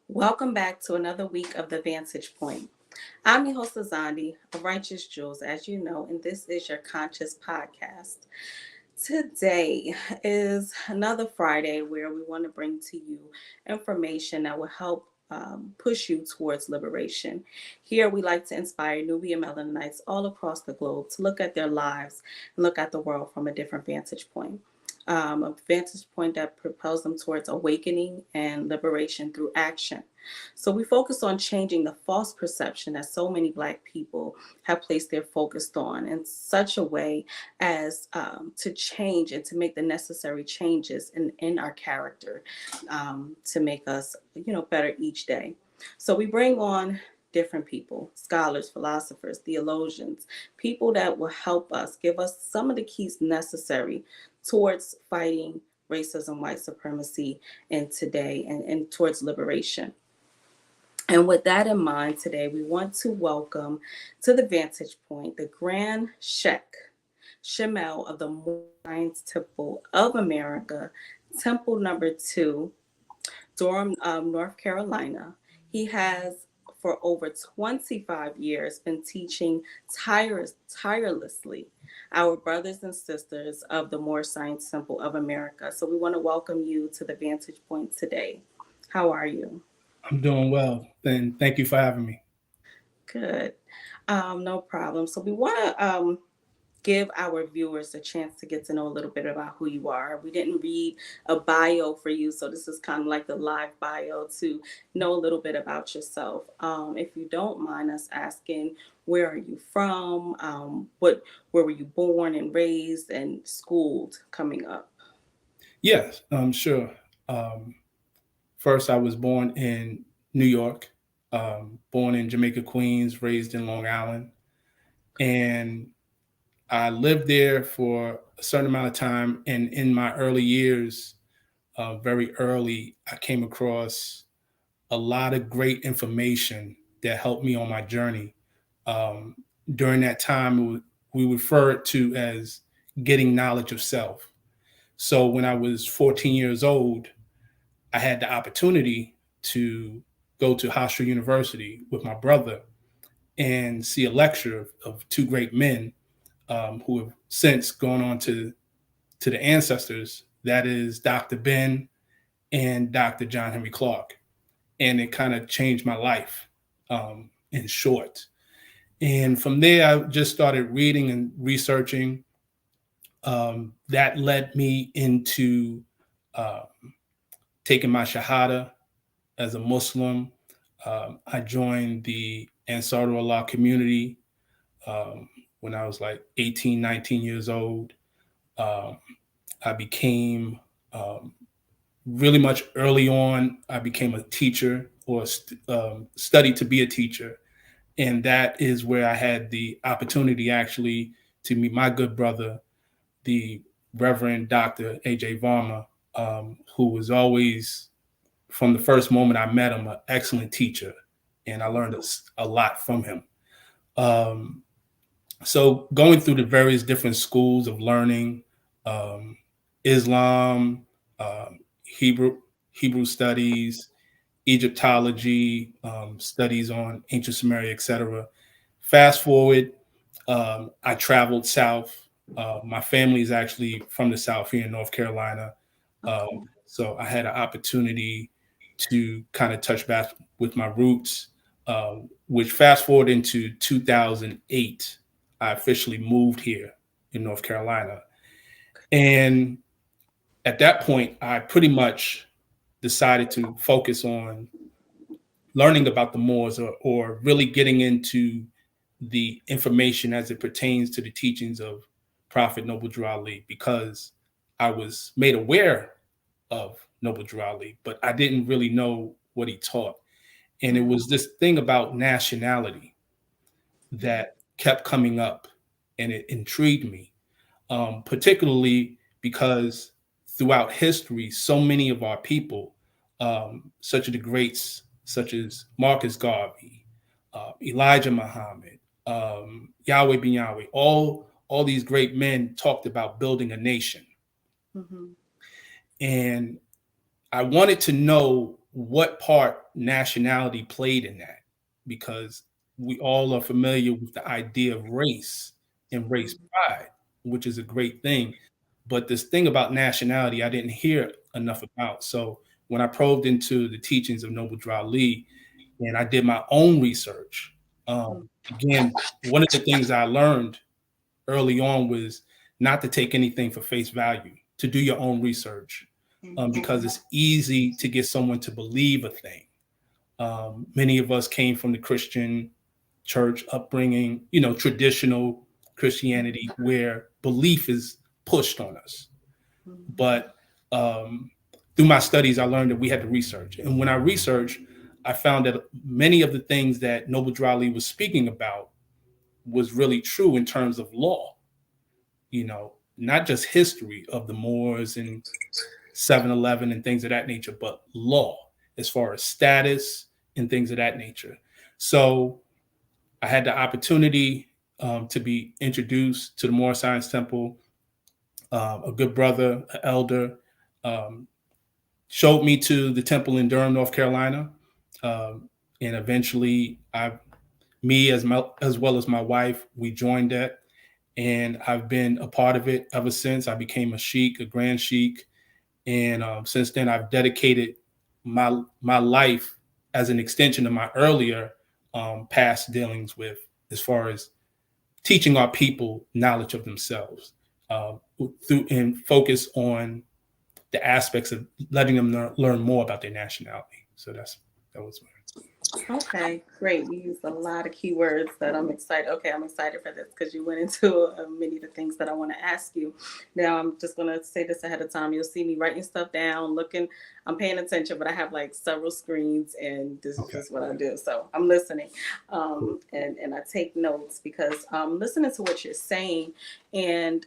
Welcome back to another week of the Vantage Point. I'm your host, Azandi of Righteous Jewels, as you know, and this is your Conscious Podcast. Today is another Friday where we want to bring to you information that will help push you towards liberation. Here, we like to inspire Nubian Melanites all across the globe to look at their lives and look at the world from a different vantage point. A vantage point that propels them towards awakening and liberation through action. So we focus on changing the false perception that so many Black people have placed their focus on in such a way as to change and to make the necessary changes in our character to make us, better each day. So we bring on different people, scholars, philosophers, theologians, people that will help us, give us some of the keys necessary towards fighting racism, white supremacy in today and towards liberation. And with that in mind, today we want to welcome to the Vantage Point the Grand Sheikh Shamel of the Moorish Science Temple of America, Temple number 2, Durham, North Carolina. He has, for over 25 years, been teaching tirelessly our brothers and sisters of the Moorish Science Temple of America. So we want to welcome you to the Vantage Point today. How are you? I'm doing well, and thank you for having me. Good. No problem. So we want to give our viewers a chance to get to know a little bit about who you are. We didn't read a bio for you, so this is kind of like the live bio to know a little bit about yourself. If you don't mind us asking, where are you from? Where were you born and raised and schooled coming up? Yes, sure. Um, First, I was born in New York, born in Jamaica, Queens, raised in Long Island, and I lived there for a certain amount of time. And in my early years, very early, I came across a lot of great information that helped me on my journey. Um, During that time, we refer it to as getting knowledge of self. So when I was 14 years old, I had the opportunity to go to Hofstra University with my brother and see a lecture of two great men who have since gone on to the ancestors. That is Dr. Ben and Dr. John Henry Clark. And it kind of changed my life in short. And from there, I just started reading and researching. That led me into uh, taking my Shahada as a Muslim. I joined the Ansar Allah community when I was like 18, 19 years old. Um, I became really much early on, I became a teacher or studied to be a teacher. And that is where I had the opportunity actually to meet my good brother, the Reverend Dr. A.J. Varma, who was always, from the first moment I met him, an excellent teacher. And I learned a lot from him. Um, so going through the various different schools of learning, um, Islam, Hebrew Hebrew studies, Egyptology, studies on ancient Sumeria, etc. Fast forward, I traveled south. My family is actually from the south here in North Carolina, Okay. so I had an opportunity to kind of touch back with my roots. Which fast forward into 2008, I officially moved here in North Carolina, and at that point, I pretty much decided to focus on learning about the Moors, or really getting into the information as it pertains to the teachings of Prophet Noble Drew Ali, because I was made aware of Noble Drew Ali, but I didn't really know what he taught. And it Mhm. was this thing about nationality that kept coming up, and it intrigued me, particularly because throughout history, so many of our people, such as the greats, such as Marcus Garvey, Elijah Muhammad, Yahweh bin Yahweh, all these great men talked about building a nation. Mhm. And I wanted to know what part nationality played in that, because we all are familiar with the idea of race and race Mhm. pride, which is a great thing. But this thing about nationality, I didn't hear enough about. So when I probed into the teachings of Noble Drew Ali and I did my own research, again, one of the things I learned early on was not to take anything for face value, to do your own research, Mhm. because it's easy to get someone to believe a thing. Many of us came from the Christian church upbringing, traditional Christianity, where belief is pushed on us. Mhm. But um, through my studies, I learned that we had to research. And when I researched, I found that many of the things that Noble Drew Ali was speaking about was really true in terms of law, not just history of the Moors and 7-Eleven and things of that nature, but law as far as status and things of that nature. So I had the opportunity to be introduced to the Moor Science Temple. A good brother, an elder, um, showed me to the temple in Durham, North Carolina, and eventually, me as well as my wife, we joined that, and I've been a part of it ever since. I became a sheik, a grand sheik, and since then, I've dedicated my life as an extension of my earlier past dealings with, as far as teaching our people knowledge of themselves, through and focus on the aspects of letting them learn more about their nationality. So that was Okay, great. You used a lot of keywords that I'm excited. Okay, I'm excited for this because you went into many of the things that I want to ask you. Now, I'm just going to say this ahead of time. You'll see me writing stuff down, looking, I'm paying attention, but I have like several screens and this is okay. just what I do. So I'm listening, and I take notes because I'm listening to what you're saying. And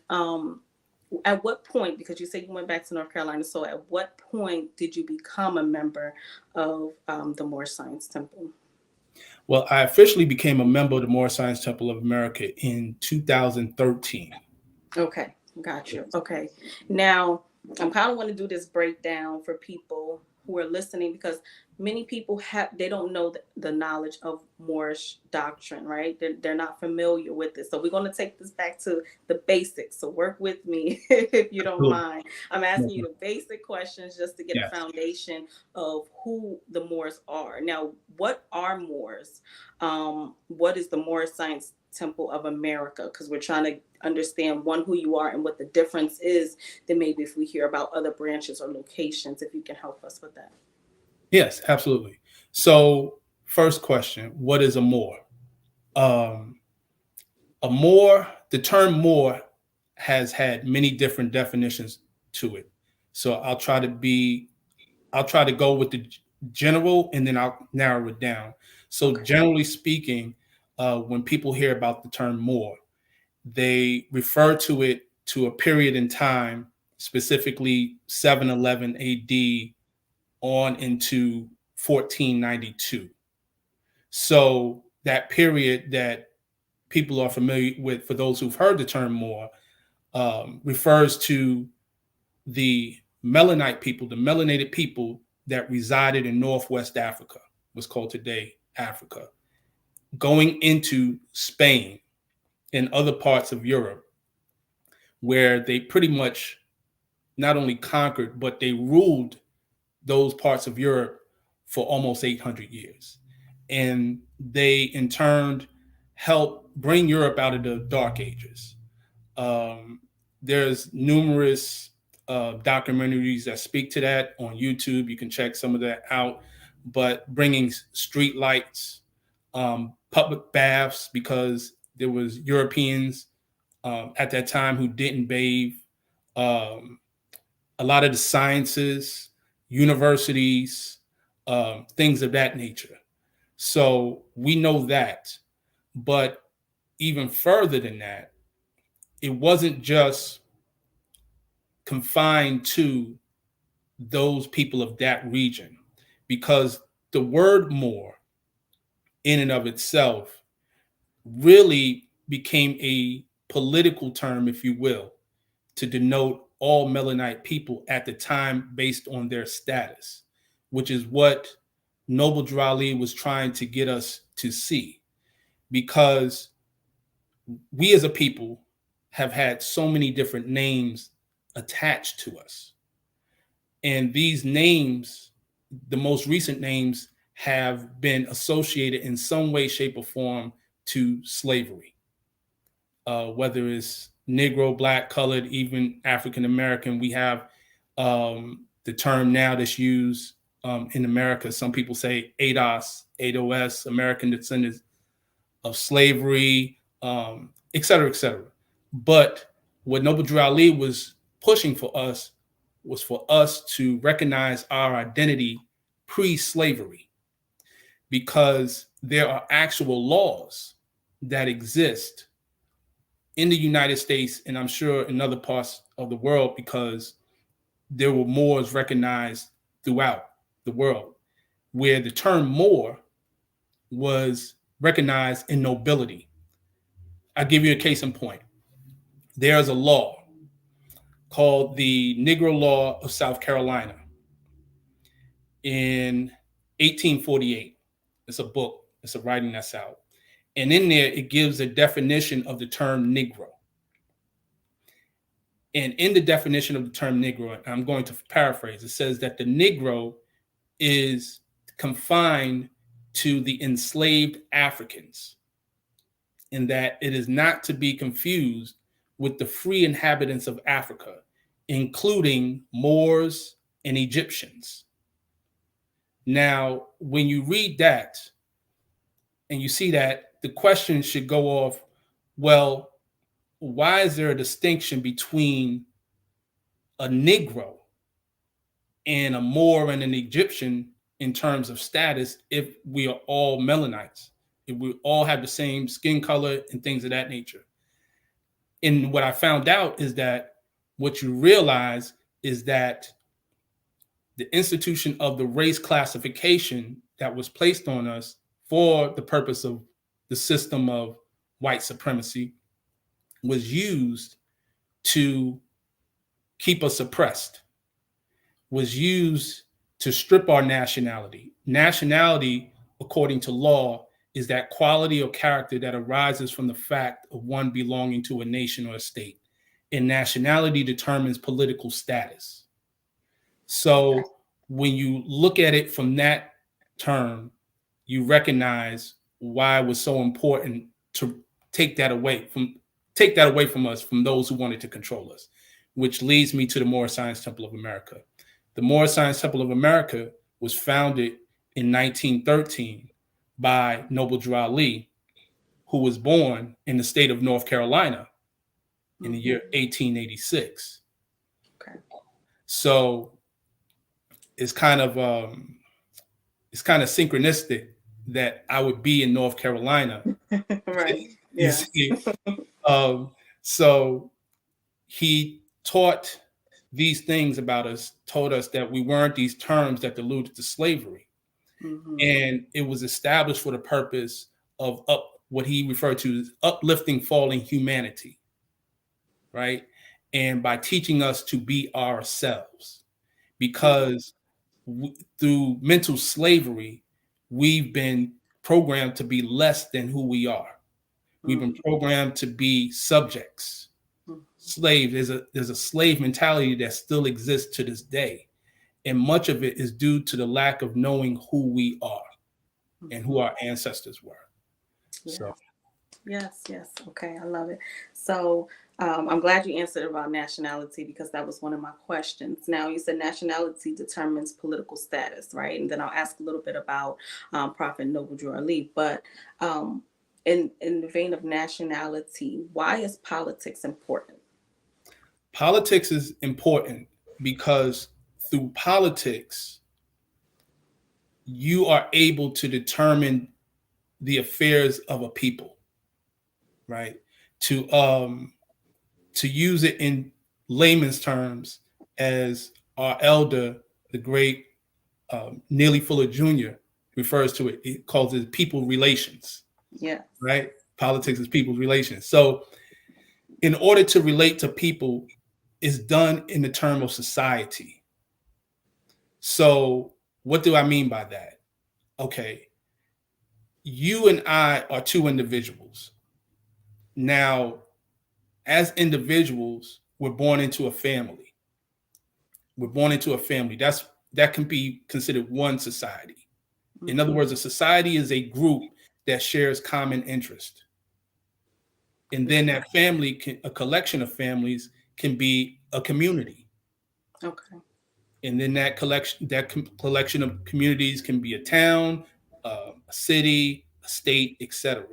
at what point, because you said you went back to North Carolina, so at what point did you become a member of the Moore Science Temple? Well, I officially became a member of the Moor Science Temple of America in 2013. Okay, got you. Okay. Now, I'm kind of want to do this breakdown for people who are listening because many people they don't know the knowledge of Moorish doctrine, right? They're not familiar with it. So we're going to take this back to the basics. So work with me if you don't Absolutely. mind. I'm asking you the basic questions just to get a Yes. foundation of who the Moors are. Now, what are Moors? What is the Moorish Science Temple of America? Because we're trying to understand one, who you are and what the difference is, then maybe if we hear about other branches or locations, if you can help us with that. Yes, absolutely. So, first question: what is a Moor? Um, the term Moor has had many different definitions to it. So I'll try to go with the general and then I'll narrow it down. So Okay. generally speaking, when people hear about the term Moor, they refer to it to a period in time, specifically 711 AD on into 1492. So that period that people are familiar with, for those who've heard the term Moor, refers to the Melanite people, the melanated people that resided in Northwest Africa, what's called today Africa, going into Spain and other parts of Europe, where they pretty much not only conquered, but they ruled those parts of Europe for almost 800 years. And they, in turn, helped bring Europe out of the Dark Ages. Um, there's numerous documentaries that speak to that on YouTube. You can check some of that out. But bringing street lights, public baths, because there was Europeans at that time who didn't bathe. Um, a lot of the sciences, universities, things of that nature. So we know that. But even further than that, it wasn't just confined to those people of that region, because the word Moor in and of itself really became a political term, if you will, to denote all Melanite people at the time based on their status. which is what Noble Drew Ali was trying to get us to see, because we as a people have had so many different names attached to us. And these names, the most recent names, have been associated in some way, shape, or form to slavery. Whether it's Negro, Black, colored, even African American, we have the term now that's used in America. Some people say ADOS, ADOS, American descendants of slavery, et cetera, et cetera. But what Noble Drew Ali was pushing for us was for us to recognize our identity pre-slavery, because there are actual laws that exist in the United States, and I'm sure in other parts of the world, because there were Moors recognized throughout the world, where the term Moor was recognized in nobility. I'll give you a case in point. There's a law called the Negro Law of South Carolina in 1848. It's a book, it's a writing that's out. And in there, it gives a definition of the term Negro. And in the definition of the term Negro, I'm going to paraphrase, it says that the Negro is confined to the enslaved Africans, in that it is not to be confused with the free inhabitants of Africa, including Moors and Egyptians. Now, when you read that and you see that, the question should go off, well, why is there a distinction between a Negro and a Moor and an Egyptian in terms of status if we are all melanites, if we all have the same skin color and things of that nature? And what I found out is that what you realize is that the institution of the race classification that was placed on us for the purpose of the system of white supremacy was used to keep us oppressed, was used to strip our nationality. Nationality, according to law, is that quality or character that arises from the fact of one belonging to a nation or a state. And nationality determines political status. So when you look at it from that term, you recognize why it was so important to take that away from us, from those who wanted to control us, which leads me to the Moorish Science Temple of America. The Moorish Science Temple of America was founded in 1913 by Noble Drew Ali, who was born in the state of North Carolina in the year 1886. Okay. So it's kind of synchronistic that I would be in North Carolina. Right. You Yeah. see, so he taught these things about us, told us that we weren't these terms that alluded to slavery. Mm-hmm. And it was established for the purpose of what he referred to as uplifting falling humanity, right? And by teaching us to be ourselves, because through mental slavery, we've been programmed to be less than who we are. We've been programmed to be subjects, slaves. There's a slave mentality that still exists to this day. And much of it is due to the lack of knowing who we are and who our ancestors were. Yes. So, yes. Okay, I love it. So I'm glad you answered about nationality, because that was one of my questions. Now, you said nationality determines political status, right? And then I'll ask a little bit about Prophet Noble Drew Ali. But in the vein of nationality, why is politics important? politics is important because through politics, you are able to determine the affairs of a people, right? To use it in layman's terms, as our elder, the great Neely Fuller Jr. refers to it, he calls it people relations. Yes. Right? Politics is people's relations. So in order to relate to people is done in the term of society. So What do I mean by that? Okay, you and I are two individuals. Now, as individuals, we're born into a family. We're born into a family. That can be considered one society. In other Mm-hmm. words, a society is a group that shares common interest. And then Okay. that family can, a collection of families can be a community. Okay. And then collection of communities can be a town, a city, a state, etc.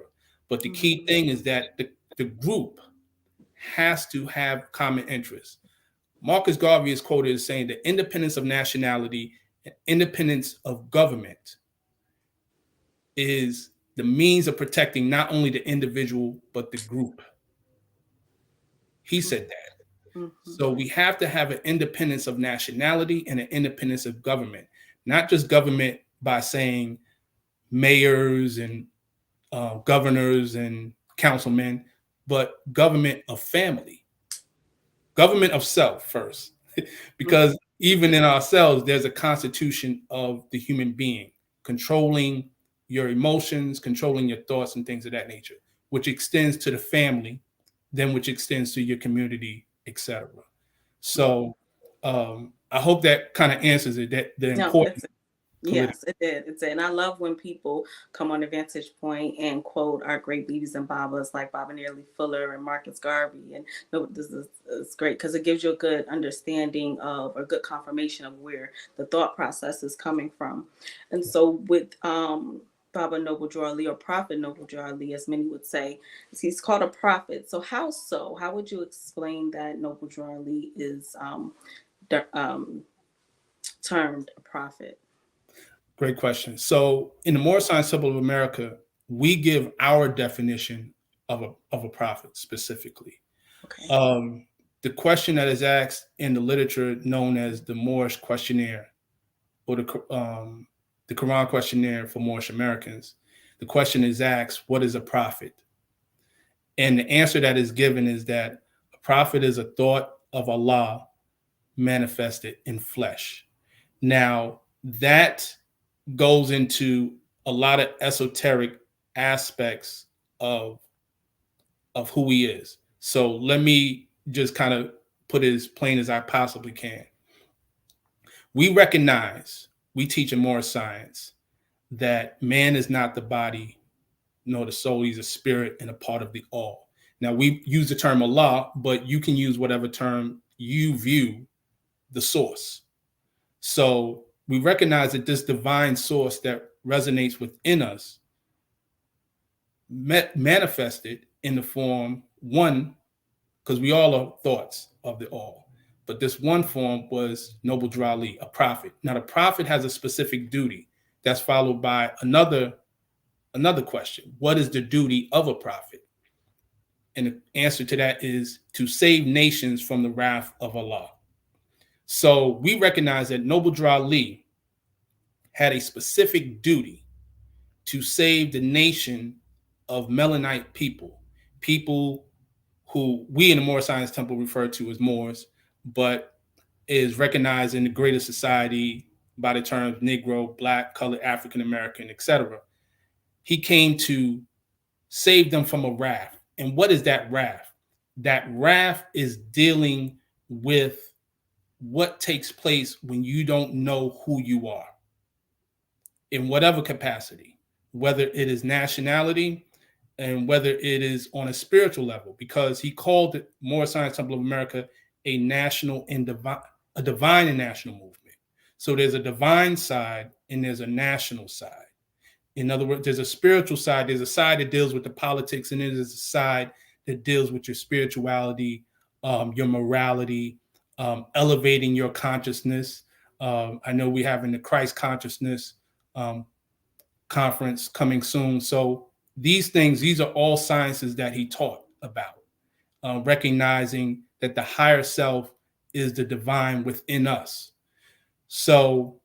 But the key Mm-hmm. thing is that the group has to have common interests. Marcus Garvey is quoted as saying the independence of nationality and independence of government is the means of protecting not only the individual but the group. He said that. Mm-hmm. So we have to have an independence of nationality and an independence of government, not just government by saying mayors and governors and councilmen, but government of family, government of self first. Because even in ourselves, there's a constitution of the human being controlling your emotions, controlling your thoughts, and things of that nature, which extends to the family, then which extends to your community, etc. So I hope that kind of answers it. That the No, important it's political. yes, it did. It did. And I love when people come on the Vantage Point and quote our great Beavis and Babas like Baba Nearly Fuller and Marcus Garvey. And no, this is great because it gives you a good understanding of or good confirmation of where the thought process is coming from. And so with Baba Noble Drew Ali or Prophet Noble Drew Ali, as many would say, he's called a prophet. So how so? How would you explain that Noble Drew Ali is termed a prophet? Great question. So in the Moorish Science Temple of America, we give our definition of a prophet specifically. Okay. Um, the question that is asked in the literature known as the Moorish questionnaire or the Quran questionnaire for Moorish Americans, the question is asked, what is a prophet? And the answer that is given is that a prophet is a thought of Allah manifested in flesh. Now, that goes into a lot of esoteric aspects of who he is. So let me just kind of put it as plain as I possibly can. We teach in more science that man is not the body nor the soul. He's a spirit and a part of the all. Now we use the term Allah, but you can use whatever term you view the source. So we recognize that this divine source that resonates within us manifested in the form one, because we all are thoughts of the all. But this one form was Noble Drew Ali, a prophet. Now the prophet has a specific duty that's followed by another question. What is the duty of a prophet? And the answer to that is to save nations from the wrath of Allah. So we recognize that Noble Drew Ali had a specific duty to save the nation of Melanite people, people who we in the Moorish Science Temple refer to as Moors, but is recognized in the greater society by the terms Negro, Black, Colored, African American, etc. He came to save them from a wrath. And what is that wrath? That wrath is dealing with what takes place when you don't know who you are in whatever capacity, whether it is nationality and whether it is on a spiritual level, because he called it Moorish Science Temple of America a national and a divine and national movement. So there's a divine side and there's a national side. In other words, there's a spiritual side, there's a side that deals with the politics, and there's a side that deals with your spirituality, your morality, elevating your consciousness. I know we have in the Christ consciousness um, conference coming soon. So these are all sciences that he taught about, recognizing that the higher self is the divine within us. So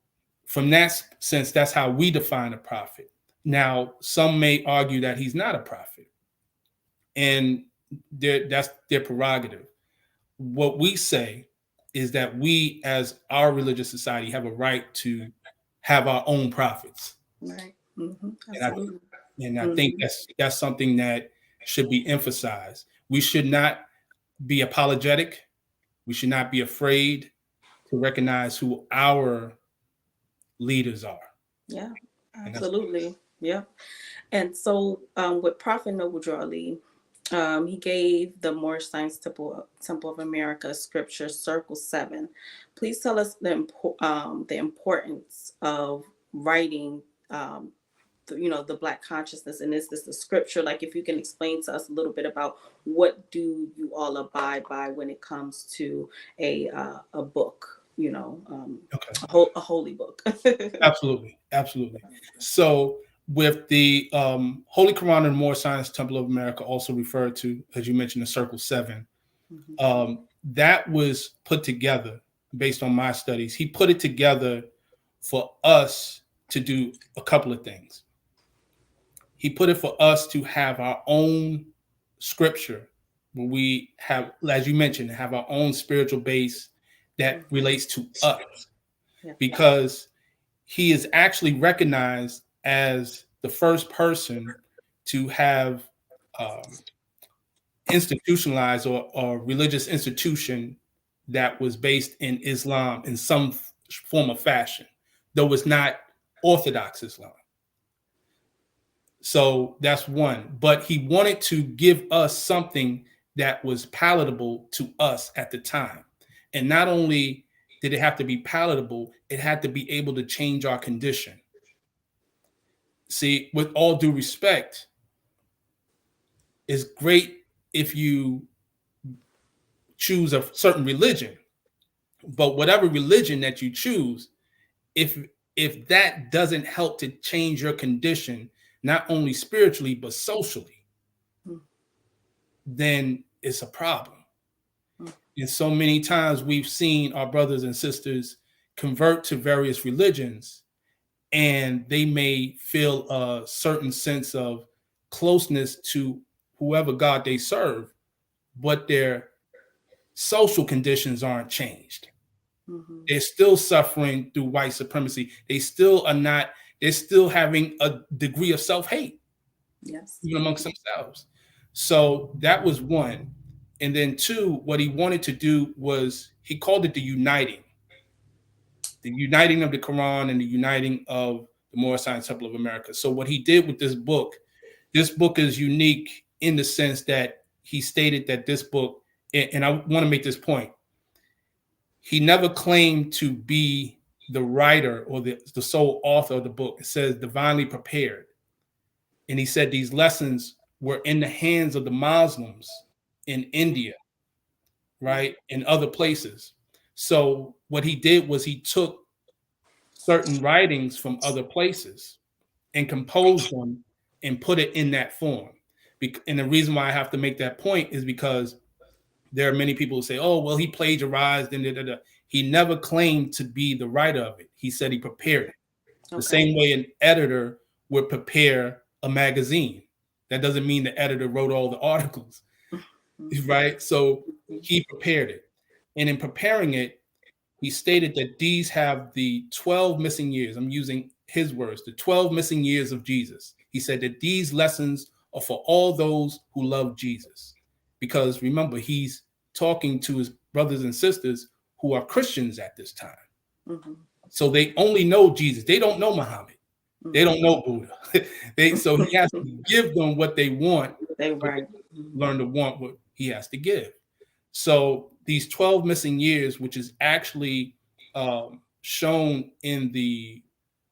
from that sense, that's how we define a prophet. Now, some may argue that he's not a prophet, and that's their prerogative. What we say is that we, as our religious society, have a right to have our own prophets. Right. And I Absolutely. and I think Hmm. that's something that should be emphasized. We should not be apologetic. We should not be afraid to recognize who our leaders are. Yeah. And that's Absolutely. Yeah. And so, with Prophet Noble Drawley, he gave the Moorish Science Temple of America scripture Circle 7. Please tell us the importance of writing, the Black consciousness. And is this the scripture? Like, if you can explain to us a little bit about what do you all abide by when it comes to a book, okay. a holy book. Absolutely. Absolutely. So with the Holy Quran and Moorish Science Temple of America, also referred to, as you mentioned, the Circle 7, Mhm. that was put together based on my studies. He put it together for us to do a couple of things. He put it for us to have our own scripture, where we have, as you mentioned, have our own spiritual base that Mhm. relates to us, Yeah. because he is actually recognized as the first person to have um, institutionalized or religious institution that was based in Islam in some form of fashion, though it's not Orthodox Islam. So that's one. But he wanted to give us something that was palatable to us at the time. And not only did it have to be palatable, it had to be able to change our condition. See, with all due respect, it's great if you choose a certain religion, but whatever religion that you choose, if if that doesn't help to change your condition, not only spiritually but socially, Mhm. then it's a problem. Mhm. And so many times we've seen our brothers and sisters convert to various religions, and they may feel a certain sense of closeness to whoever God they serve, but their social conditions aren't changed. Mhm. They're still suffering through white supremacy. They still are not, they're still having a degree of self hate, Yes. even amongst themselves. So that was one. And then two, what he wanted to do was he called it the uniting of the Quran and the uniting of the Moorish Science Temple of America. So what he did with this book is unique in the sense that he stated that this book, and I want to make this point, he never claimed to be the writer or the sole author of the book. It says divinely prepared. And he said these lessons were in the hands of the Muslims in India, right, and other places. So what he did was he took certain writings from other places and composed them and put it in that form. And the reason why I have to make that point is because there are many people who say, "Oh, well, he plagiarized," and da, da, da. He never claimed to be the writer of it. He said he prepared it. The Okay. same way an editor would prepare a magazine. That doesn't mean the editor wrote all the articles, Mhm. right? So Mhm. he prepared it. And in preparing it, he stated that these have the 12 missing years. I'm using his words, the 12 missing years of Jesus. He said that these lessons are for all those who love Jesus. Because remember, he's talking to his brothers and sisters who are Christians at this time. Mhm. So they only know Jesus. They don't know Muhammad. They Mhm. don't know Buddha. So he has to give them what they want, They but right. they learn to want what he has to give. So these 12 missing years, which is actually shown in the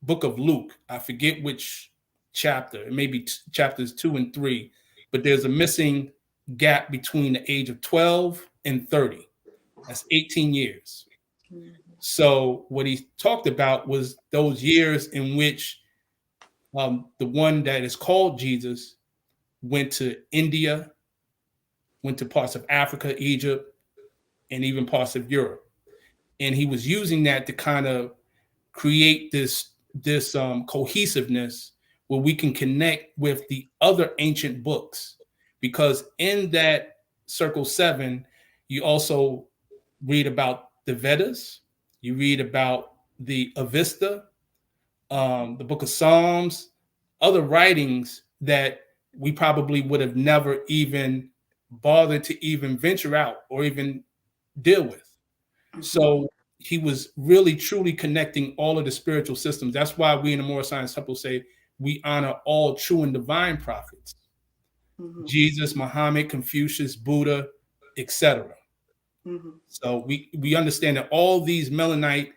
book of Luke, I forget which chapter, it may be chapters 2 and 3, but there's a missing gap between the age of 12 and 30. That's 18 years. Mhm. So what he talked about was those years in which the one that is called Jesus went to India, went to parts of Africa, Egypt, and even parts of Europe. And he was using that to kind of create this cohesiveness where we can connect with the other ancient books, because in that circle 7 you also read about the Vedas, you read about the Avesta, the book of Psalms, other writings that we probably would have never even bothered to even venture out or even deal with. Mm-hmm. So he was really truly connecting all of the spiritual systems. That's why we in the Moral Science Temple say we honor all true and divine prophets: Mm-hmm. Jesus, Muhammad, Confucius, Buddha, etc. Mm-hmm. So we understand that all these Melanite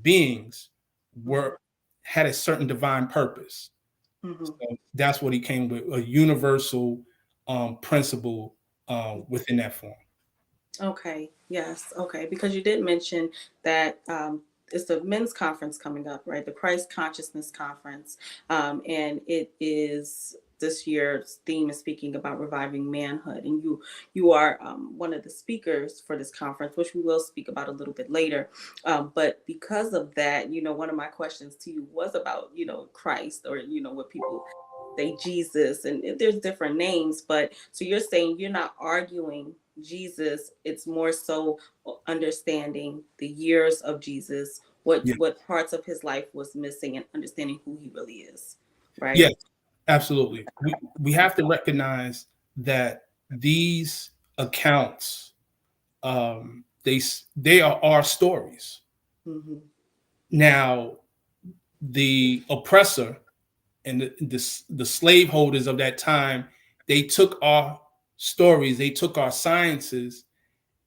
beings Mm-hmm. were had a certain divine purpose. Mm-hmm. So that's what he came with, a universal principle within that form. Okay. Yes. Okay. Because you did mention that it's the men's conference coming up, right? The Christ Consciousness Conference, and it is this year's theme is speaking about reviving manhood, and you are one of the speakers for this conference, which we will speak about a little bit later. But because of that, one of my questions to you was about Christ, or what people say Jesus, and there's different names, but so you're saying you're not arguing Jesus, it's more so understanding the years of Jesus, Yeah. what parts of his life was missing, and understanding who he really is, Yes, right? absolutely. We have to recognize that these accounts, they are our stories. Mm-hmm. Now, the oppressor and the slaveholders of that time, they took our stories, they took our sciences,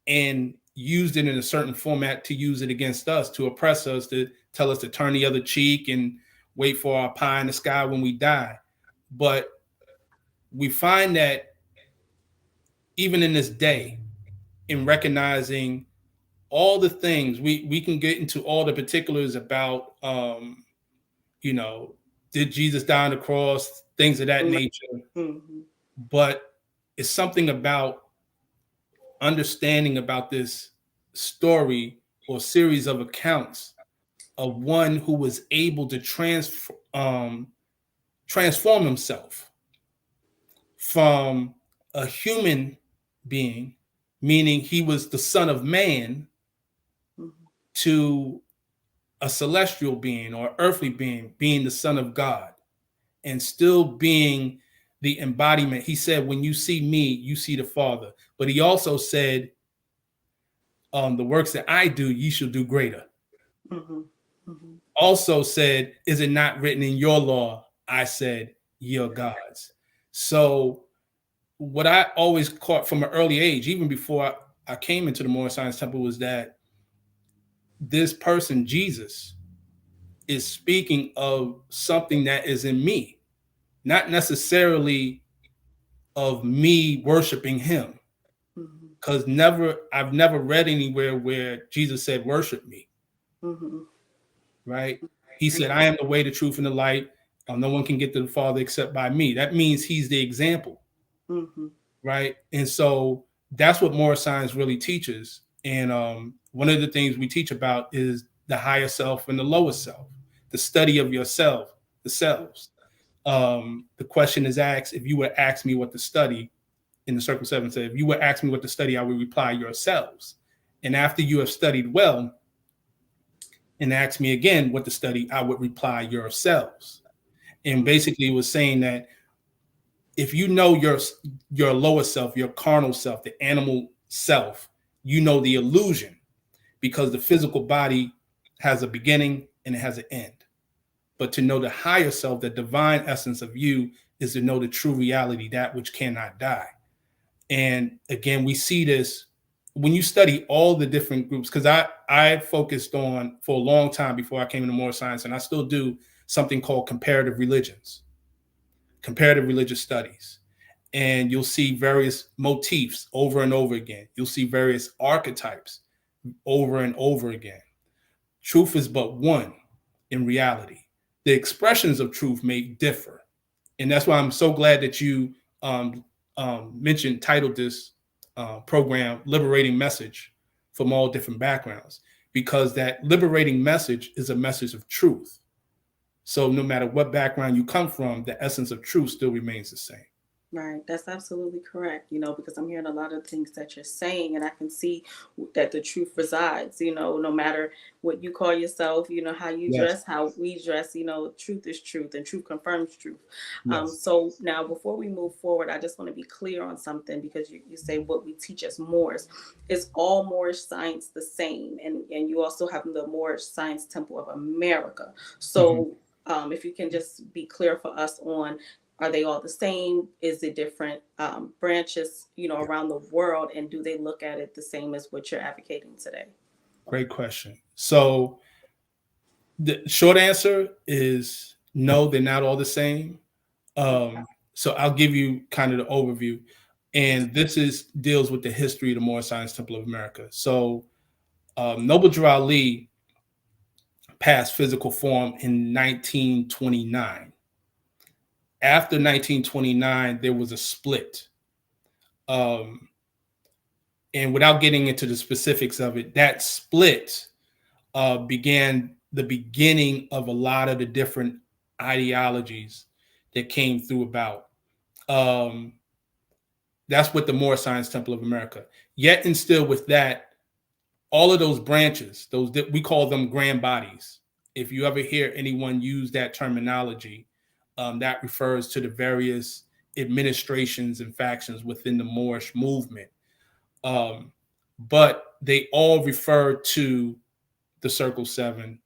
and used it in a certain format to use it against us, to oppress us, to tell us to turn the other cheek and wait for our pie in the sky when we die. But we find that even in this day, in recognizing all the things, we can get into all the particulars about you know did Jesus die on the cross, things of that nature. Mm-hmm. But it's something about understanding about this story or series of accounts of one who was able to transform himself from a human being, meaning he was the son of man, Mm-hmm. to a celestial being or earthly being, being the son of God, and still being the embodiment. He said, when you see me, you see the Father. But he also said, the works that I do, ye shall do greater. Mm-hmm. Mm-hmm. Also said, is it not written in your law? I said, ye are gods. So what I always caught from an early age, even before I came into the Moral Science Temple, was that this person, Jesus, is speaking of something that is in me, not necessarily of me worshiping him. Mm-hmm. Because I've never read anywhere where Jesus said, worship me, Mm-hmm. right? He said, I am the way, the truth, and the light. No one can get to the Father except by me. That means he's the example, Mm-hmm. right? And so that's what moral science really teaches. And one of the things we teach about is the higher self and the lower self, the study of yourself, the selves. The question is asked, if you would ask me what to study, in the Circle 7 said, if you would ask me what to study, I would reply yourselves. And after you have studied well and ask me again what to study, I would reply yourselves. And basically it was saying that if you know your lower self, your carnal self, the animal self, you know the illusion, because the physical body has a beginning and it has an end. But to know the higher self, the divine essence of you, is to know the true reality, that which cannot die. And again, we see this when you study all the different groups, because I focused on, for a long time before I came into moral science, and I still do, something called comparative religions, comparative religious studies. And you'll see various motifs over and over again. You'll see various archetypes over and over again. Truth is but one in reality. The expressions of truth may differ. And that's why I'm so glad that you titled this program Liberating Message from All Different Backgrounds, because that liberating message is a message of truth. So no matter what background you come from, the essence of truth still remains the same. Right, that's absolutely correct, because I'm hearing a lot of things that you're saying, and I can see that the truth resides, no matter what you call yourself, how you Yes, dress, how we dress, truth is truth and truth confirms truth. yes. So now, before we move forward, I just want to be clear on something because you say what we teach as Moors. Is all Moorish science the same? And you also have the Moorish Science Temple of America. Mhm. So if you can just be clear for us on, are they all the same? Is it different branches, Yeah, around the world? And do they look at it the same as what you're advocating today? great question. So the short answer is no, they're not all the same. Okay. So I'll give you kind of the overview, and this is deals with the history of the Moorish Science Temple of America. So Noble Drew Ali passed physical form in 1929. After 1929, there was a split. Um, and without getting into the specifics of it, that split began the beginning of a lot of the different ideologies that came through about. Um, that's what the Moorish Science Temple of America. Yet and still with that, all of those branches, those we call them grand bodies. If you ever hear anyone use that terminology, that refers to the various administrations and factions within the Moorish movement. Um, but they all refer to the Circle Seven.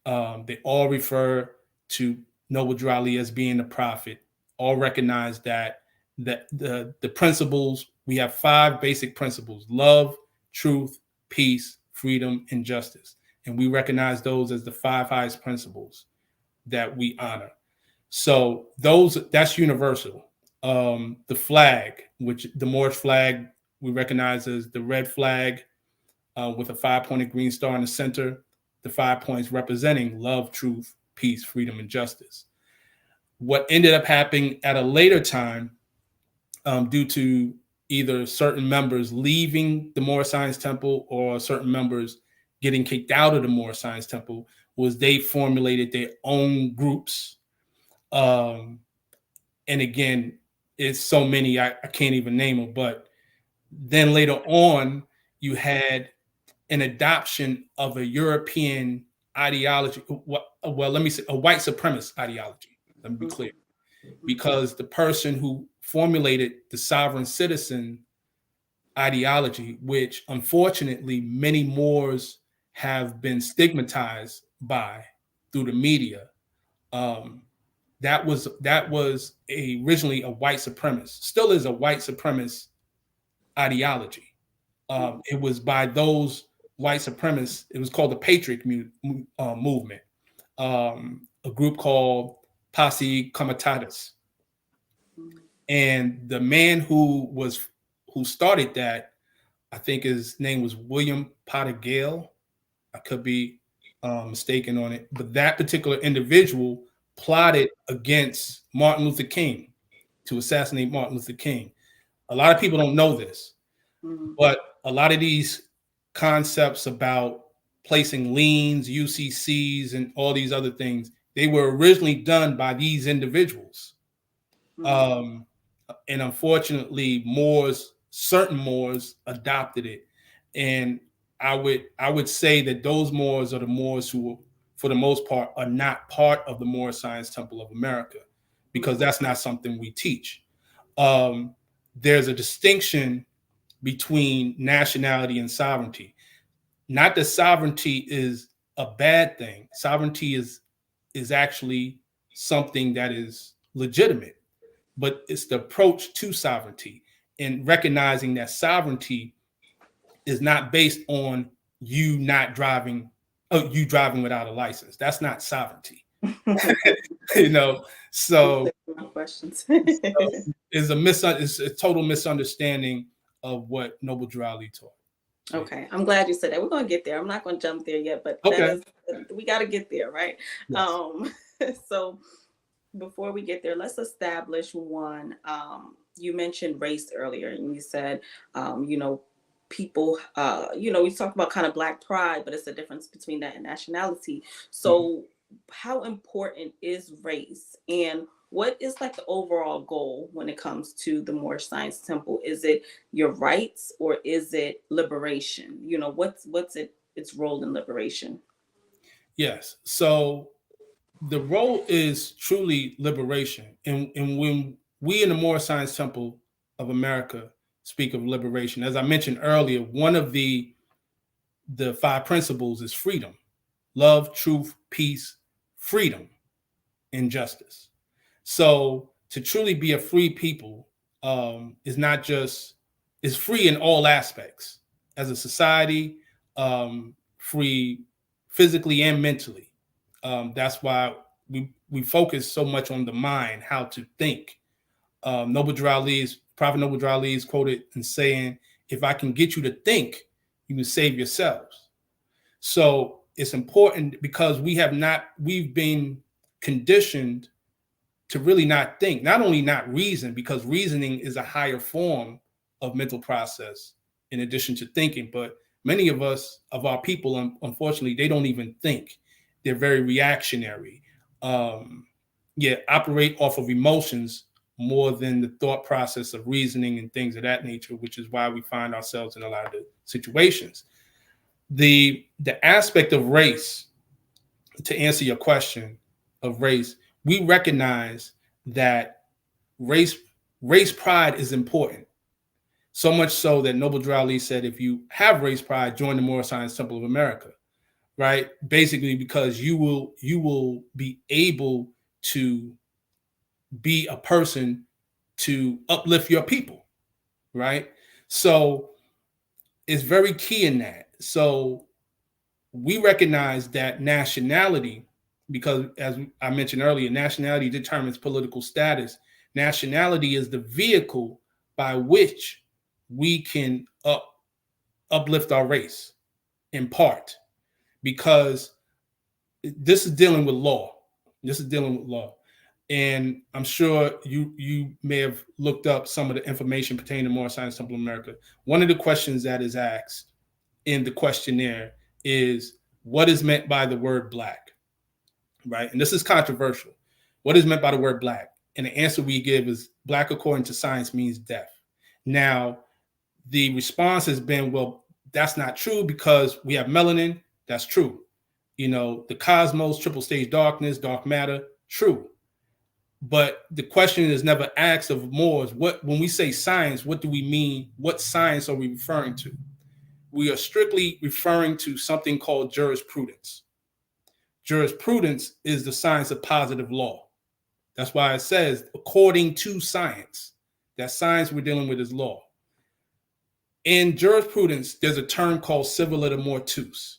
They all refer to Noble Drew Ali as being the prophet. All recognize that the principles, we have five basic principles: love, truth, peace, freedom, and justice. And we recognize those as the five highest principles that we honor. So that's universal. The flag, which the Moorish flag, we recognize as the red flag with a 5-pointed green star in the center, the 5 points representing love, truth, peace, freedom, and justice. What ended up happening at a later time, due to either certain members leaving the Moorish Science Temple or certain members getting kicked out of the Moorish Science Temple, was they formulated their own groups. Um, and again, it's so many, I can't even name them. But then later on, you had an adoption of a European ideology. Well, let me say a white supremacist ideology. Let me be clear. Mhm. Because the person who formulated the sovereign citizen ideology, which unfortunately many Moors have been stigmatized by through the media, um, originally a white supremacist, still is a white supremacist ideology. Mhm. It was by those white supremacists. It was called the Patriot Movement. A group called Posse Comitatus, Mhm. and the man who started that, I think his name was William Potter Gale. I could be mistaken on it, but that particular individual plotted against Martin Luther King to assassinate Martin Luther King. A lot of people don't know this, Mhm. but a lot of these concepts about placing liens, UCCs, and all these other things, they were originally done by these individuals. Mhm. Um, and unfortunately, certain Moors adopted it. And I would say that those Moors are the Moors who, for the most part, are not part of the Moorish Science Temple of America, because Mhm. that's not something we teach. Um, there's a distinction between nationality and sovereignty. Not that sovereignty is a bad thing. Sovereignty is actually something that is legitimate, but it's the approach to sovereignty and recognizing that sovereignty is not based on you not driving, you driving without a license. That's not sovereignty. you know, You so, cleared my questions. so it's a total misunderstanding of what Noble Drew Ali taught. So yeah. Okay, I'm glad you said that. We're gonna get there. I'm not gonna jump there yet, but that Okay. is, we got to get there, right? Yes. Um, so before we get there, let's establish one. You mentioned race earlier, and you said, people, we talked about kind of Black pride, but it's a difference between that and nationality. Mhm. So, how important is race, and what is like the overall goal when it comes to the Moorish Science Temple? Is it your rights or is it liberation? You know, what's its role in liberation? Yes. So the role is truly liberation. And when we in the Moorish Science Temple of America speak of liberation, as I mentioned earlier, one of the five principles is freedom: love, truth, peace, freedom, and justice. So to truly be a free people is not just is free in all aspects as a society, free physically and mentally. That's why we focus so much on the mind, how to think. Prophet Noble Drew Ali is quoted in saying, "If I can get you to think, you can save yourselves." So it's important because we've been conditioned to really not think, not only not reason, because reasoning is a higher form of mental process in addition to thinking. But many of us, of our people, unfortunately, they don't even think. They're very reactionary. Um, operate off of emotions more than the thought process of reasoning and things of that nature, which is why we find ourselves in a lot of the situations. The aspect of race, to answer your question of race, we recognize that race race pride is important. So much so that Noble Drew Ali said, if you have race pride, join the Moorish Science Temple of America. Right? Basically, because you will be able to be a person to uplift your people. Right? So it's very key in that. So we recognize that nationality, because as I mentioned earlier, nationality determines political status. Nationality is the vehicle by which we can uplift our race in part, because this is dealing with law. This is dealing with law. And I'm sure you may have looked up some of the information pertaining to Moorish Science Temple of America. One of the questions that is asked in the questionnaire is, what is meant by the word black, right? And this is controversial. What is meant by the word black? And the answer we give is, black according to science means deaf. Now, the response has been, well, that's not true because we have melanin. That's true. You know, the cosmos, triple stage darkness, dark matter, true. But the question is never asked of Moors, what, when we say science, what do we mean? What science are we referring to? We are strictly referring to something called jurisprudence. Jurisprudence is the science of positive law. That's why it says, according to science. That science we're dealing with is law. In jurisprudence, there's a term called civiliter mortuus.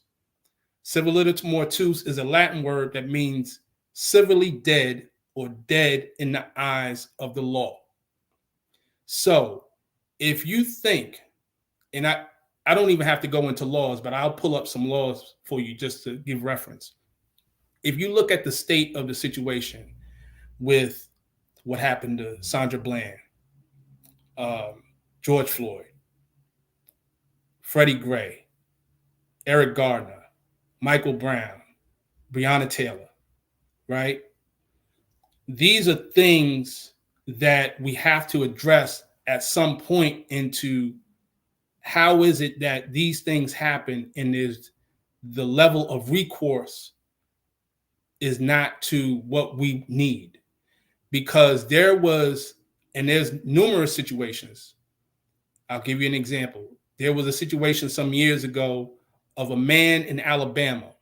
Civiliter mortuus is a Latin word that means civilly dead or dead in the eyes of the law. So if you think, and I don't even have to go into laws, but I'll pull up some laws for you just to give reference. If you look at the state of the situation with what happened to Sandra Bland, George Floyd, Freddie Gray, Eric Gardner, Michael Brown, Breonna Taylor, right? These are things that we have to address at some point into how is it that these things happen and there's the level of recourse is not to what we need. Because there's numerous situations. I'll give you an example. There was a situation some years ago of a man in Alabama,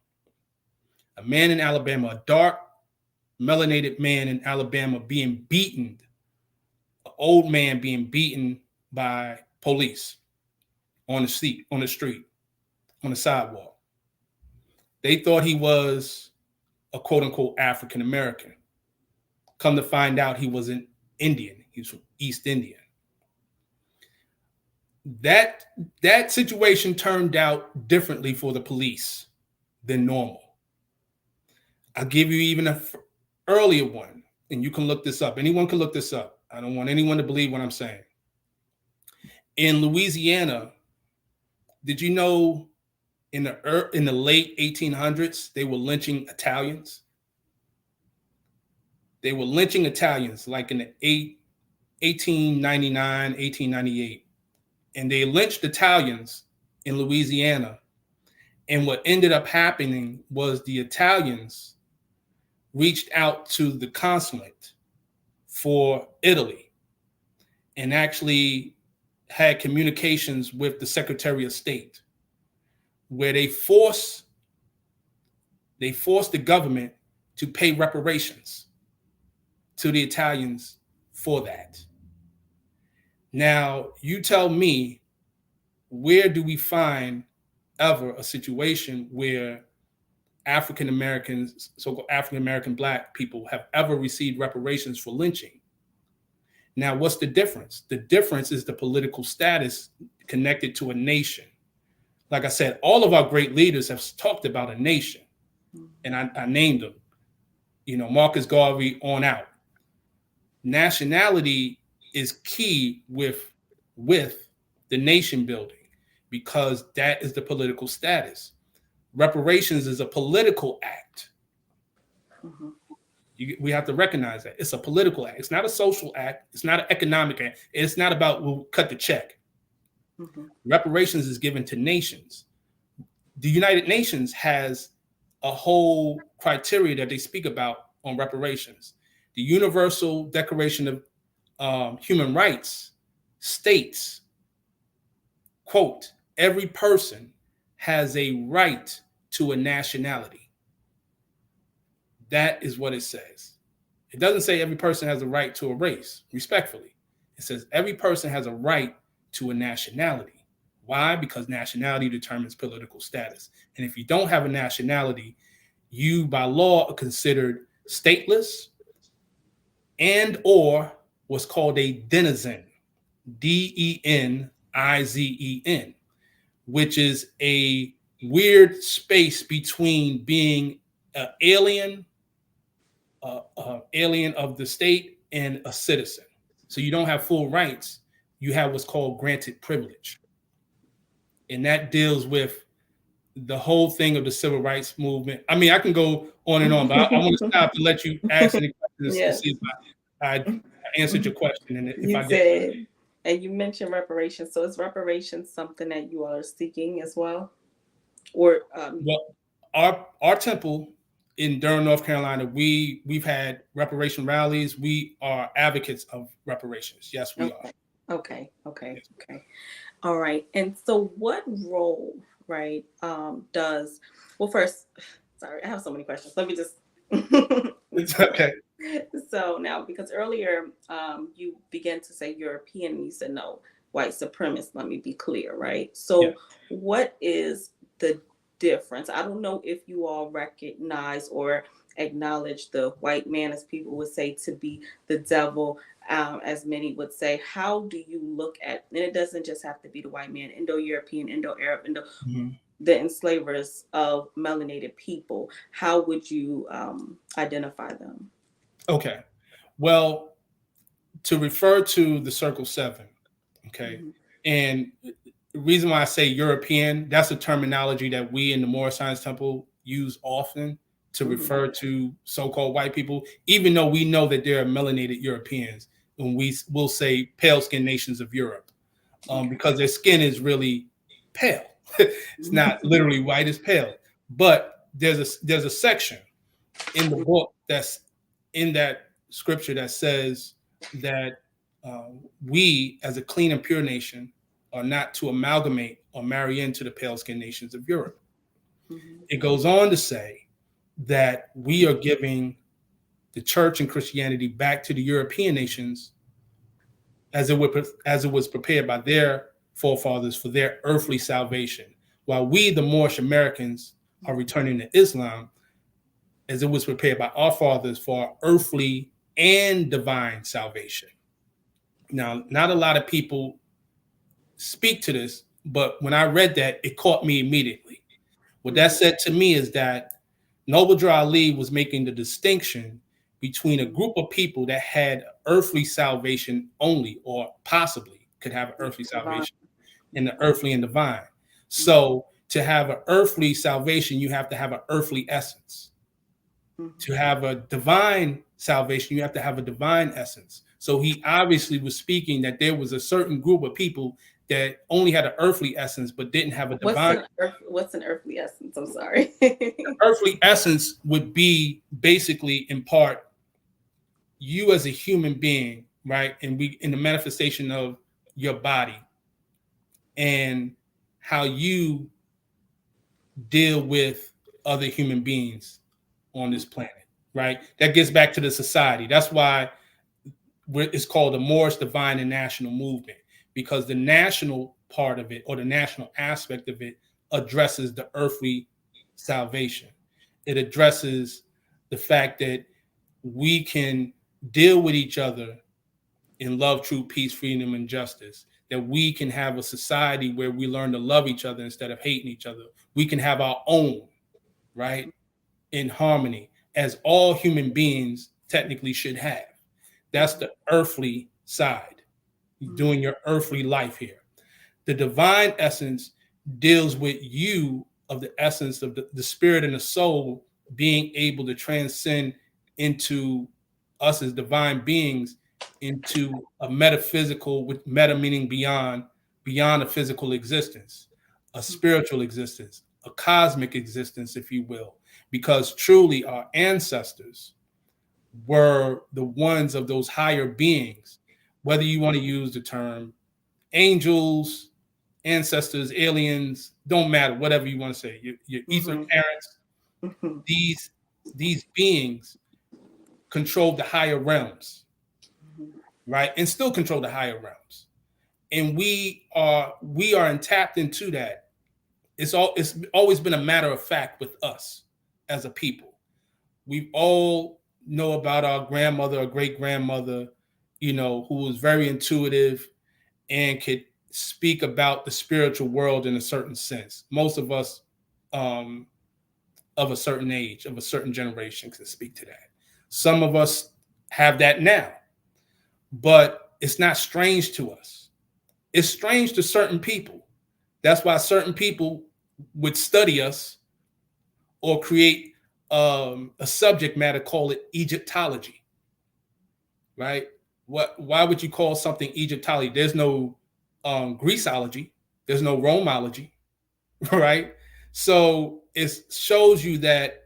a dark melanated man in Alabama being beaten, an old man being beaten by police on the street, on the sidewalk. They thought he was a quote unquote African American. Come to find out he was an Indian. He was from East India. That that situation turned out differently for the police than normal. I'll give you even an earlier one, and you can look this up. Anyone can look this up. I don't want anyone to believe what I'm saying. In Louisiana, did you know in the late 1800s they were lynching Italians? They were lynching Italians like in the 1899, 1898. And they lynched Italians in Louisiana. And what ended up happening was the Italians reached out to the consulate for Italy and actually had communications with the Secretary of State, where they forced the government to pay reparations to the Italians for that. Now, you tell me, where do we find ever a situation where African Americans, so-called African American Black people, have ever received reparations for lynching? Now, what's the difference? The difference is the political status connected to a nation. Like I said, all of our great leaders have talked about a nation, and I named them, Marcus Garvey on out. Nationality is key with the nation building, because that is the political status. Reparations is a political act. Mm-hmm. We have to recognize that it's a political act. It's not a social act. It's not an economic act. It's not about we'll cut the check. Mm-hmm. Reparations is given to nations. The United Nations has a whole criteria that they speak about on reparations. The Universal Declaration of Human Rights states, quote, every person has a right to a nationality. That is what it says. It doesn't say every person has a right to a race, respectfully. It says every person has a right to a nationality. Why? Because nationality determines political status. And if you don't have a nationality, you by law are considered stateless and or what's called a denizen, Denizen, which is a weird space between being an alien of the state and a citizen. So you don't have full rights. You have what's called granted privilege. And that deals with the whole thing of the civil rights movement. I mean, I can go on and on, but I want to stop to let you ask any questions to Yes. see if I answered your question. And if You I did, said, and you mentioned reparations. So is reparations something that you all are seeking as well? Or well, our temple in Durham, North Carolina, we've had reparation rallies. We are advocates of reparations. Yes, we are. okay. Yes. All right. And so what role, right, does, well, first, sorry, I have so many questions. Let me just, It's okay. so now, because earlier you began to say European, and you said no, white supremacist, let me be clear, right? Yeah. So what is the difference? I don't know if you all recognize or acknowledge the white man, as people would say, to be the devil, as many would say. How do you look at, and it doesn't just have to be the white man, Indo-European, Indo-Arab, Mhm. the enslavers of melanated people. How would you identify them? Okay. Well, to refer to the Circle Seven, okay, Mm-hmm. and the reason why I say European, that's a terminology that we in the Moorish Science Temple use often to Mm-hmm. refer to so-called white people, even though we know that there are melanated Europeans, and we will say pale-skinned nations of Europe, Okay. because their skin is really pale. It's not literally white; it's pale. But there's a section in the book that's in that scripture that says that we, as a clean and pure nation, are not to amalgamate or marry into the pale skinned nations of Europe. Mm-hmm. It goes on to say that we are giving the church and Christianity back to the European nations as it was prepared by their forefathers for their earthly salvation, while we, the Moorish Americans, are returning to Islam as it was prepared by our fathers for our earthly and divine salvation. Now, not a lot of people speak to this, but when I read that, it caught me immediately. What that said to me is that Noble Drew Ali was making the distinction between a group of people that had earthly salvation only, or possibly could have an earthly Divine. salvation, and the earthly and divine. So to have an earthly salvation, you have to have an earthly essence. To have a divine salvation, you have to have a divine essence. So he obviously was speaking that there was a certain group of people that only had an earthly essence but didn't have a divine. What's an earthly essence? I'm sorry. Earthly essence would be basically in part you as a human being, right? And we in the manifestation of your body and how you deal with other human beings on this planet, right? That gets back to the society. That's why it's called the Moorish Divine and National Movement, because the national part of it or the national aspect of it addresses the earthly salvation. It addresses the fact that we can deal with each other in love, truth, peace, freedom, and justice. That we can have a society where we learn to love each other instead of hating each other. We can have our own, right, in harmony, as all human beings technically should have. That's the earthly side, doing your earthly life here. The divine essence deals with you of the essence of the spirit and the soul being able to transcend into us as divine beings into a metaphysical, with meta meaning beyond a physical existence, a spiritual existence, a cosmic existence, if you will, because truly our ancestors were the ones of those higher beings, whether you want to use the term angels, ancestors, aliens, don't matter, whatever you want to say, your ether Mhm. parents, Mhm. these these beings control the higher realms, Mhm. right? And still control the higher realms. And we are tapped into that. It's always been a matter of fact with us as a people. We all know about our grandmother or great grandmother, who was very intuitive and could speak about the spiritual world in a certain sense. Most of us um, of a certain age, of a certain generation, can speak to that. Some of us have that now, but it's not strange to us. It's strange to certain people. That's why certain people would study us or create a subject matter, call it Egyptology, right? Why would you call something Egyptology? There's no Greeceology, there's no Romeology, right? So it shows you that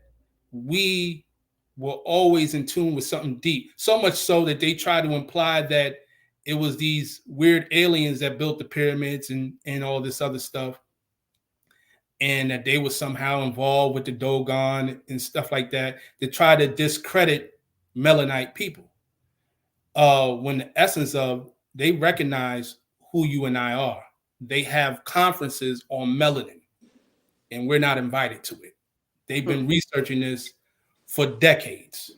we were always in tune with something deep, so much so that they try to imply that it was these weird aliens that built the pyramids and all this other stuff, and that they were somehow involved with the Dogon and stuff like that, to try to discredit Melanite people. When the essence of they recognize who you and I are. They have conferences on melanin, and we're not invited to it. They've been researching this for decades.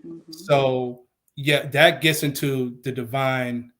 Mhm. So, yeah, that gets into the divine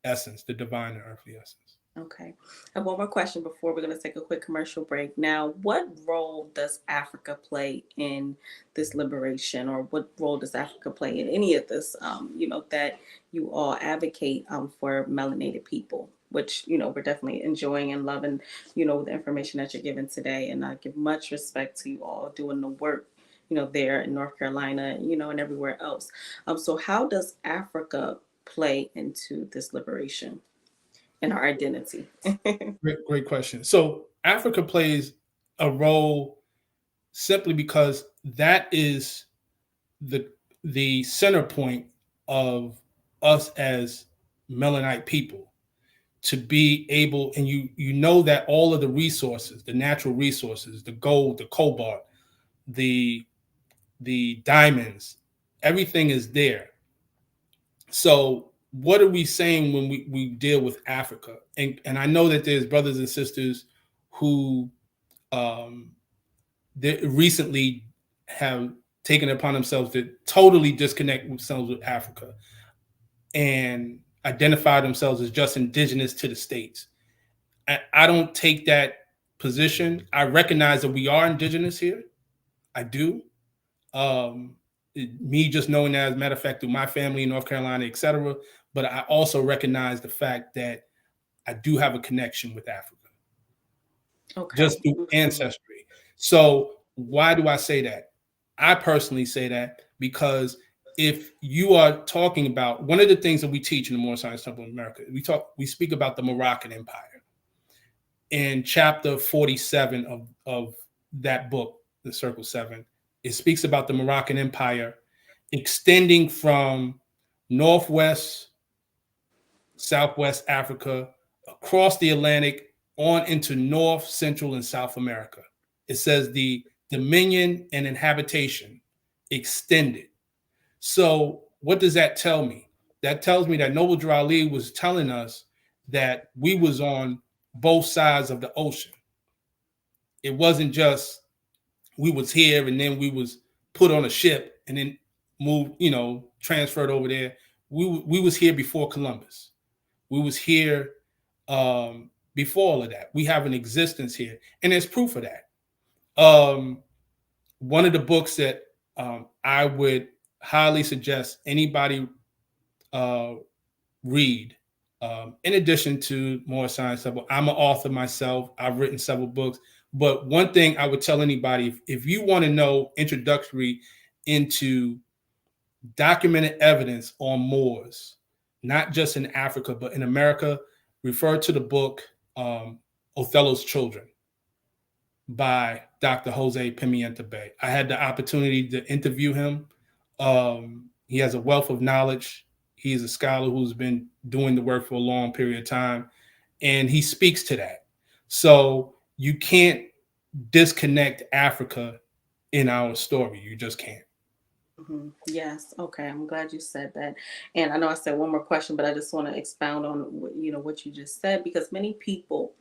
essence, the divine and earthly essence. Okay. And one more question before we're going to take a quick commercial break. Now, what role does Africa play in this liberation, or what role does Africa play in any of this, that you all advocate for melanated people, which, we're definitely enjoying and loving, the information that you're giving today. And I give much respect to you all doing the work, there in North Carolina, and everywhere else. So how does Africa play into this liberation and our identity? Great question. So, Africa plays a role simply because that is the the center point of us as Melanite people, to be able, and you know that all of the resources, the natural resources, the gold, the cobalt, the diamonds, everything is there. So what are we saying when we deal with Africa? And I know that there's brothers and sisters who um, recently have taken it upon themselves to totally disconnect themselves with Africa and identify themselves as just indigenous to the states. I don't take that position. I recognize that we are indigenous here. I do. Um, Me just knowing that, as a matter of fact, through my family in North Carolina, etc. But I also recognize the fact that I do have a connection with Africa, Okay. just through ancestry. So why do I say that? I personally say that because if you are talking about one of the things that we teach in the Moorish Science Temple in America, we speak about the Moroccan Empire in chapter 47 of that book, The Circle Seven. It speaks about the Moroccan Empire extending from northwest, southwest Africa, across the Atlantic, on into North, Central, and South America. It says the dominion and inhabitation extended. So, what does that tell me? That tells me that Noble Drew Ali was telling us that we was on both sides of the ocean. It wasn't just we was here and then we was put on a ship and then moved, transferred over there. We was here before Columbus. We was here before all of that. We have an existence here, and there's proof of that. One of the books that I would highly suggest anybody uh, read, in addition to more science stuff. I'm an author myself. I've written several books. But one thing I would tell anybody, if you want to know introductory into documented evidence on Moors, not just in Africa, but in America, refer to the book Othello's Children by Dr. Jose Pimienta Bay. I had the opportunity to interview him. He has a wealth of knowledge. He's a scholar who's been doing the work for a long period of time, and he speaks to that. So you can't disconnect Africa in our story. You just can't. Mm-hmm. Yes. Okay. I'm glad you said that. And I know I said one more question, but I just want to expound on what you just said, because many people,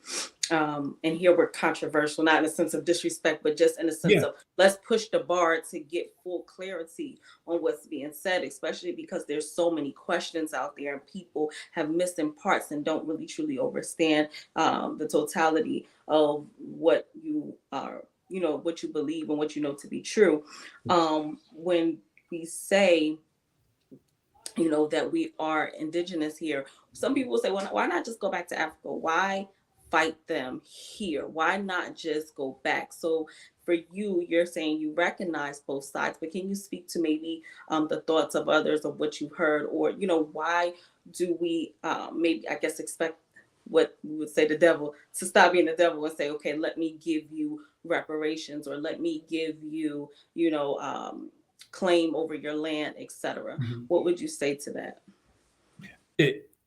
and here we're controversial, not in a sense of disrespect, but just in a sense Yeah. of let's push the bar to get full clarity on what's being said, especially because there's so many questions out there and people have missing parts and don't really truly understand the totality of what you are, what you believe and what you know to be true. When we say, that we are indigenous here, some people say, well, why not just go back to Africa? Why fight them here? Why not just go back? So for you, you're saying you recognize both sides, but can you speak to maybe the thoughts of others of what you've heard, or why do we maybe, I guess, expect what we would say the devil to stop being the devil and say, okay, let me give you reparations, or let me give you, claim over your land, etc. Mhm. What would you say to that?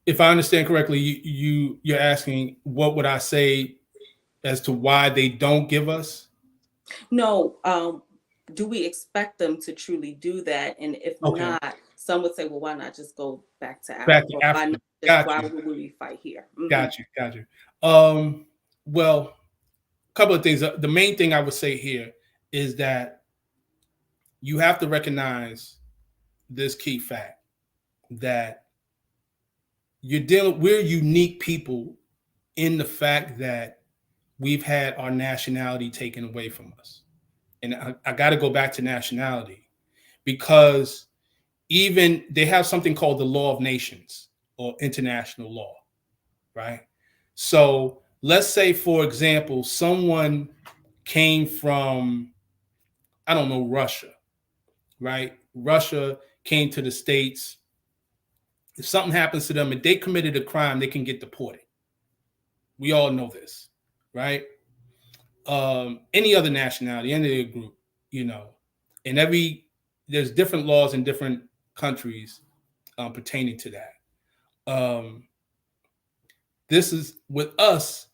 If I understand correctly, you're asking what would I say as to why they don't give us No, do we expect them to truly do that? And if okay not, some would say, well, why not just go back to back Africa? to Why Africa. not just, Got why you, would we fight here? Mm-hmm. got you. Well, a couple of things. The main thing I would say here is that you have to recognize this key fact that we're unique people in the fact that we've had our nationality taken away from us. And I got to go back to nationality because even they have something called the law of nations or international law, right? So let's say, for example, someone came from, I don't know, Russia, right? Russia came to the States. If something happens to them and they committed a crime, they can get deported. We all know this, right? Any other nationality, any other group, you know, and there's different laws in different countries pertaining to that. Um, this is with us,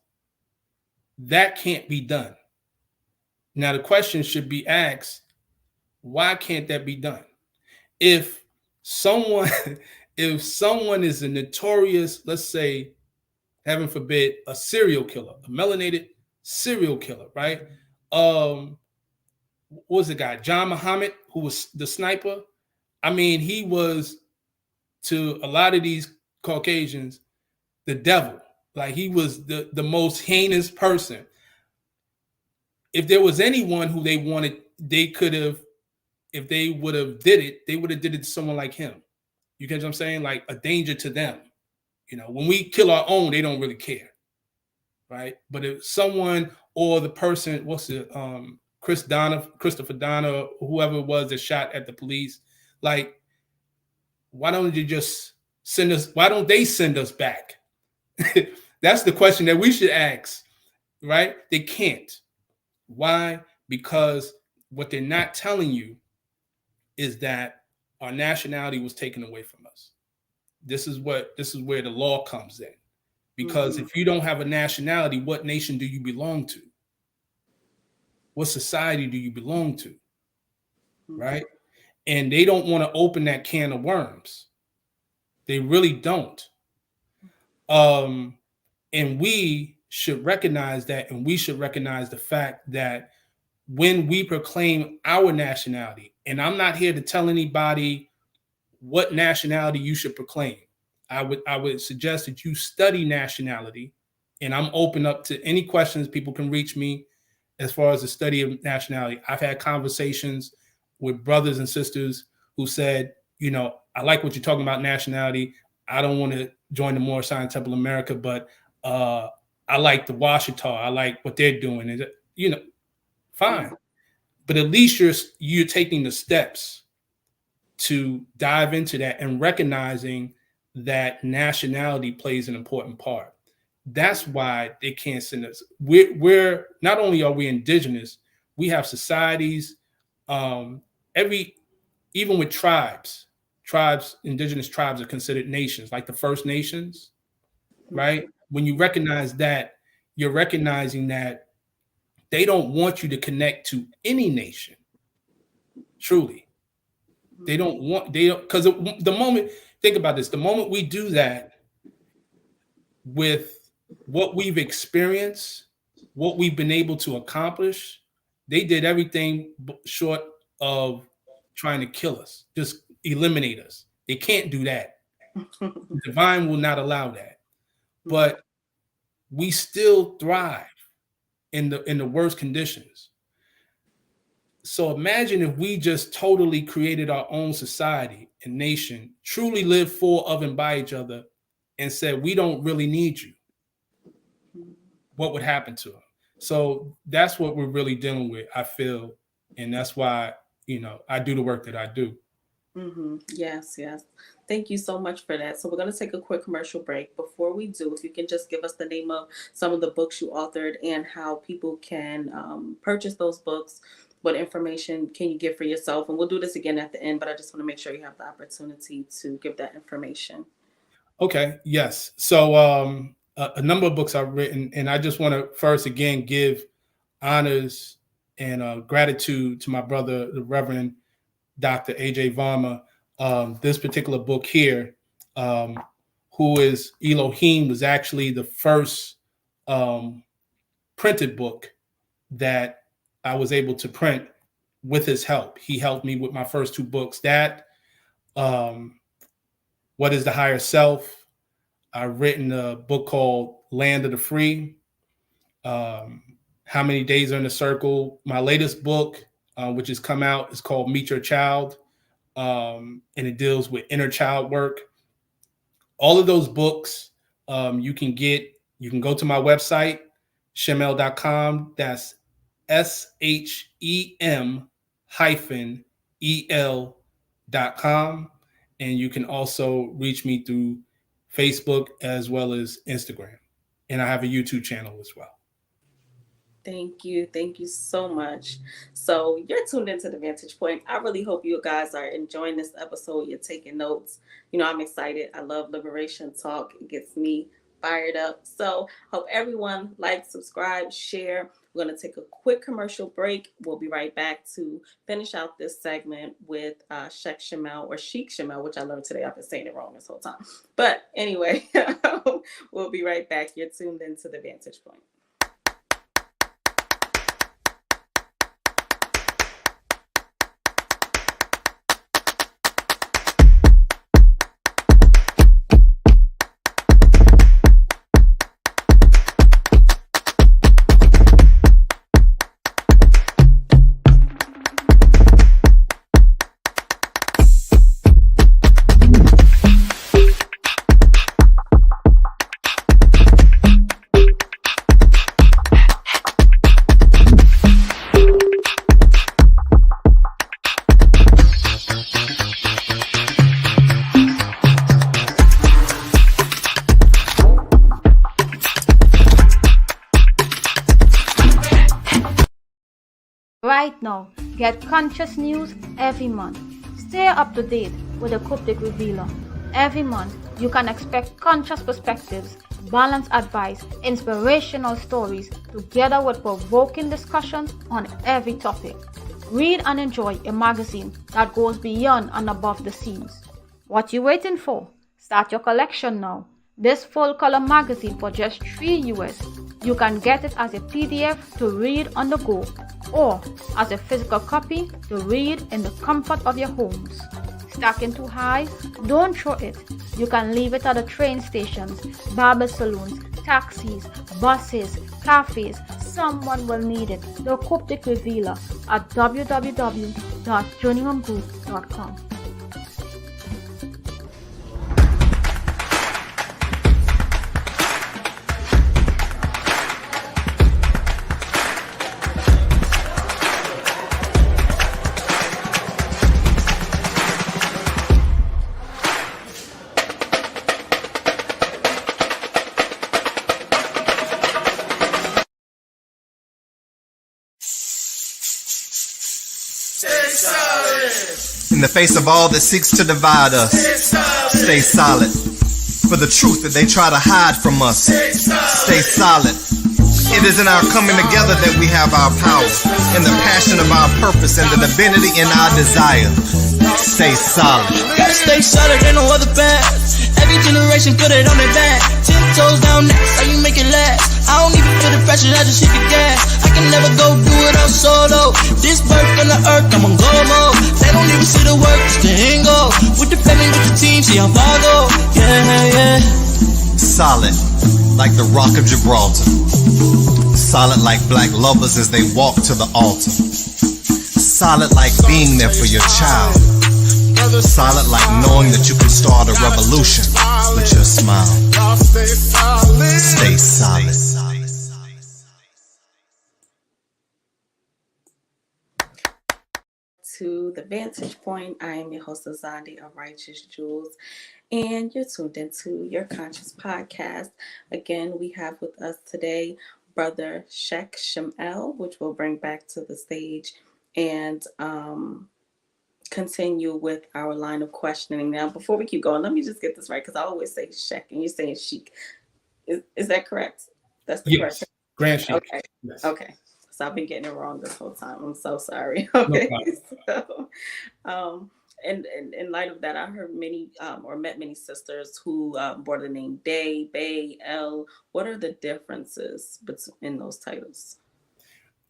that can't be done. Now, the question should be asked, why can't that be done? If someone, if someone is a notorious, let's say, heaven forbid, a serial killer, a melanated serial killer, right? What was the guy? John Muhammad, who was the sniper. I mean, he was to a lot of these Caucasians the devil. Like he was the most heinous person. If there was anyone who they wanted, they could have, if they would have did it, they would have did it to someone like him. You get what I'm saying? Like a danger to them. You know, when we kill our own, they don't really care, right? But if someone or the person, what's the Christopher Donna, whoever it was that shot at the police. Like, why don't you just send us? Why don't they send us back? That's the question that we should ask, right? They can't. Why? Because what they're not telling you is that our nationality was taken away from us. This is where the law comes in. Because if you don't have a nationality, what nation do you belong to? What society do you belong to? Right? And they don't want to open that can of worms. They really don't. And we should recognize that, and we should recognize the fact that when we proclaim our nationality, and I'm not here to tell anybody what nationality you should proclaim. I would suggest that you study nationality, and I'm open up to any questions. People can reach me as far as the study of nationality. I've had conversations with brothers and sisters who said, I like what you're talking about nationality. I don't want to join the Moorish Zion Temple of America, but I like the Washita. I like what they're doing. And, fine. But at least you're taking the steps to dive into that and recognizing that nationality plays an important part. That's why they can't send us. We're not only are we indigenous, we have societies. Even with tribes, indigenous tribes are considered nations, like the First Nations, right? When you recognize that, you're recognizing that they don't want you to connect to any nation. Truly. Because the moment, think about this, the moment we do that with what we've experienced, what we've been able to accomplish, they did everything short of trying to kill us, just eliminate us. They can't do that. The divine will not allow that. But we still thrive in the worst conditions. So imagine if we just totally created our own society and nation, truly lived for, of, and by each other, and said, we don't really need you. What would happen to them? So that's what we're really dealing with, I feel. And that's why, I do the work that I do. Yes. Thank you so much for that. So we're going to take a quick commercial break. Before we do, if you can just give us the name of some of the books you authored and how people can purchase those books. What information can you give for yourself? And we'll do this again at the end, but I just want to make sure you have the opportunity to give that information. Okay. Yes. So a number of books I've written, and I just want to first again give honors and gratitude to my brother, the Reverend Dr. A.J. Varma. This particular book here, who is Elohim, was actually the first printed book that I was able to print with his help. He helped me with my first two books. That, What is the Higher Self? I've written a book called Land of the Free. How Many Days Are in a Circle? My latest book, which has come out, is called Meet Your Child. And it deals with inner child work. All of those books you can go to my website, shemel.com. That's SHEM-EL.com. And you can also reach me through Facebook as well as Instagram. And I have a YouTube channel as well. Thank you. Thank you so much. So you're tuned into The Vantage Point. I really hope you guys are enjoying this episode. You're taking notes. I'm excited. I love liberation talk. It gets me fired up. So hope everyone likes, subscribe, share. We're going to take a quick commercial break. We'll be right back to finish out this segment with Sheikh Shamel, which I learned today. I've been saying it wrong this whole time. But anyway, we'll be right back. You're tuned into The Vantage Point. right now. Get conscious news every month. Stay up to date with the Cryptic Revealer. Every month, you can expect conscious perspectives, balanced advice, inspirational stories, together with provoking discussions on every topic. Read and enjoy a magazine that goes beyond and above the scenes. What you waiting for? Start your collection now. This full color magazine for just 3 US. You can get it as a PDF to read on the go or as a physical copy to read in the comfort of your homes. Stacking too high? Don't throw it. You can leave it at the train stations, barber salons, taxis, buses, cafes. Someone will need it. The Cryptic Revealer at www.journeyhomegroup.com. In the face of all that seeks to divide us, stay solid. For the truth that they try to hide from us, stay solid. It is in our coming together that we have our power, in the passion of our purpose and the divinity in our desire. Stay solid. Gotta stay solid, ain't no other path. Every generation put it on their back. 10 toes down, that's how you make it last. I don't even feel the pressure, I just hit the gas. I can never go do it on solo. This birth on the earth, I'm on go mode. They don't even see the work, it's the end goal. With the family, with the team, see how far go. Yeah. Solid, like the rock of Gibraltar. Solid like black lovers as they walk to the altar. Solid like being there for your child. Solid like knowing that you can start a revolution with your smile. Stay solid. To the Vantage Point. I am your host, Azandi of Righteous Jewels, and you're tuned into your Conscious Podcast. Again, we have with us today Brother Sheikh Shamel, which we'll bring back to the stage and continue with our line of questioning. Now, before we keep going, let me just get this right, because I always say Sheikh and you're saying Sheik. Is that correct? That's the correct. Grand Sheik. Okay. Yes. Okay. So I've been getting it wrong this whole time. I'm so sorry. Okay. No and in light of that, I heard many or met many sisters who bore the name Day, Bay, El. What are the differences in those titles?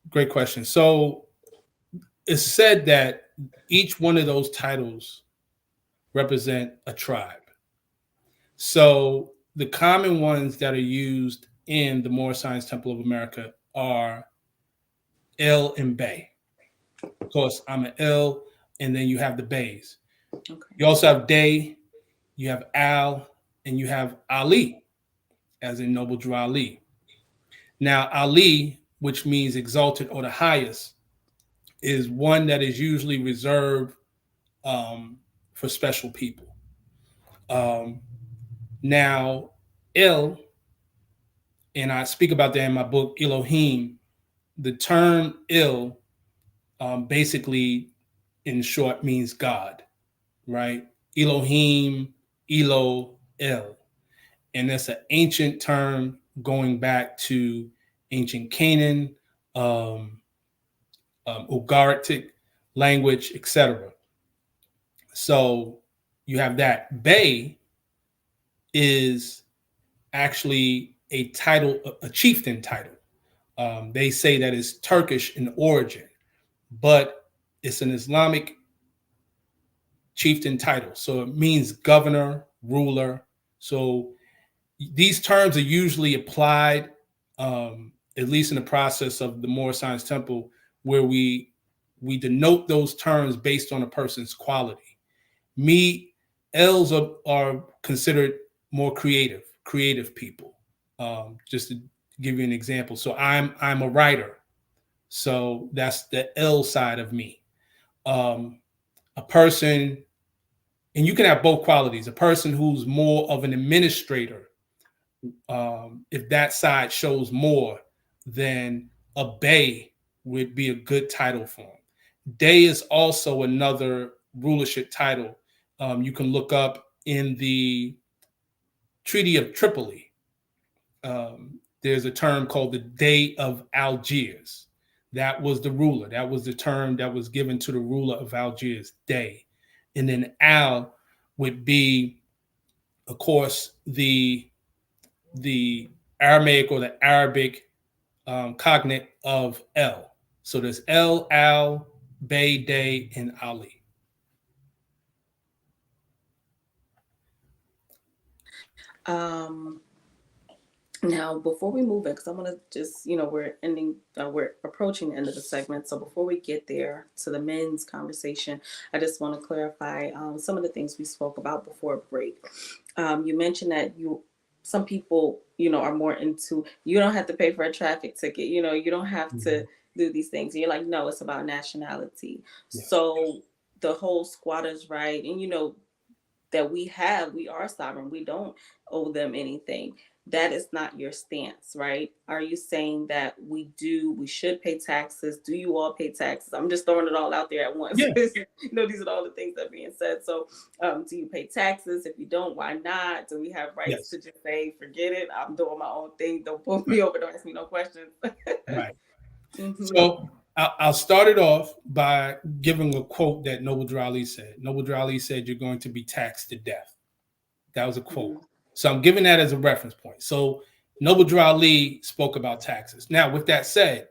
Great question. So it's said that each one of those titles represent a tribe. So the common ones that are used in the Moorish Science Temple of America are El and Bay. Of course, I'm an El, and then you have the Bays. Okay. You also have Day, you have Al, and you have Ali, as in Noble Drew Ali. Now, Ali, which means exalted or the highest, is one that is usually reserved for special people. Now, El, and I speak about that in my book, Elohim. The term Il basically, in short, means God, right? Elohim, Elo, El. And that's an ancient term going back to ancient Canaan, Ugaritic language, etc. So you have that. Bay is actually a title, a chieftain title. They say that it's Turkish in origin, but it's an Islamic chieftain title. So it means governor, ruler. So these terms are usually applied, at least in the process of the Moorish Science Temple, where we denote those terms based on a person's quality. Els are considered more creative people. Just to give you an example. So I'm a writer. So that's the L side of me. A person, and you can have both qualities, a person who's more of an administrator, if that side shows more than a Bay, would be a good title for him. Dey is also another rulership title. You can look up in the Treaty of Tripoli. There's a term called the Dey of Algiers. That was the ruler. That was the term that was given to the ruler of Algiers, Dey. And then Al would be, of course, the Aramaic or the Arabic cognate of El. So there's El, Al, Bey, Dey, and Ali. Um, Now, before we move in, because I want to just, we're approaching the end of the segment. So before we get there to the men's conversation, I just want to clarify some of the things we spoke about before break. You mentioned that some people, are more into, you don't have to pay for a traffic ticket, you don't have to do these things. And you're like, no, it's about nationality. Yes. So the whole squatters' right, and that we are sovereign, we don't owe them anything. That is not your stance, right? Are you saying that we should pay taxes? Do you all pay taxes? I'm just throwing it all out there at once. Yeah. These are all the things that are being said. So do you pay taxes? If you don't, why not? Do we have rights to just say, forget it, I'm doing my own thing, don't pull me over, don't ask me no questions? Right. So I'll start it off by giving a quote that Noble Drew Ali said. Noble Drew Ali said, "You're going to be taxed to death." That was a quote. So I'm giving that as a reference point. So Noble Drew Ali spoke about taxes. Now, with that said,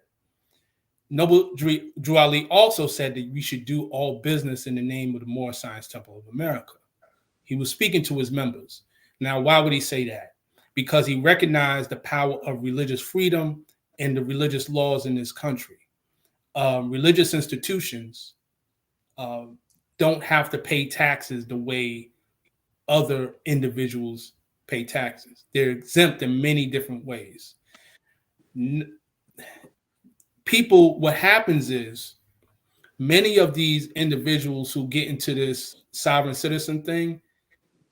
Noble Drew Ali also said that we should do all business in the name of the Moorish Science Temple of America. He was speaking to his members. Now, why would he say that? Because he recognized the power of religious freedom and the religious laws in this country. Religious institutions don't have to pay taxes the way other individuals pay taxes. They're exempt in many different ways. What happens is many of these individuals who get into this sovereign citizen thing,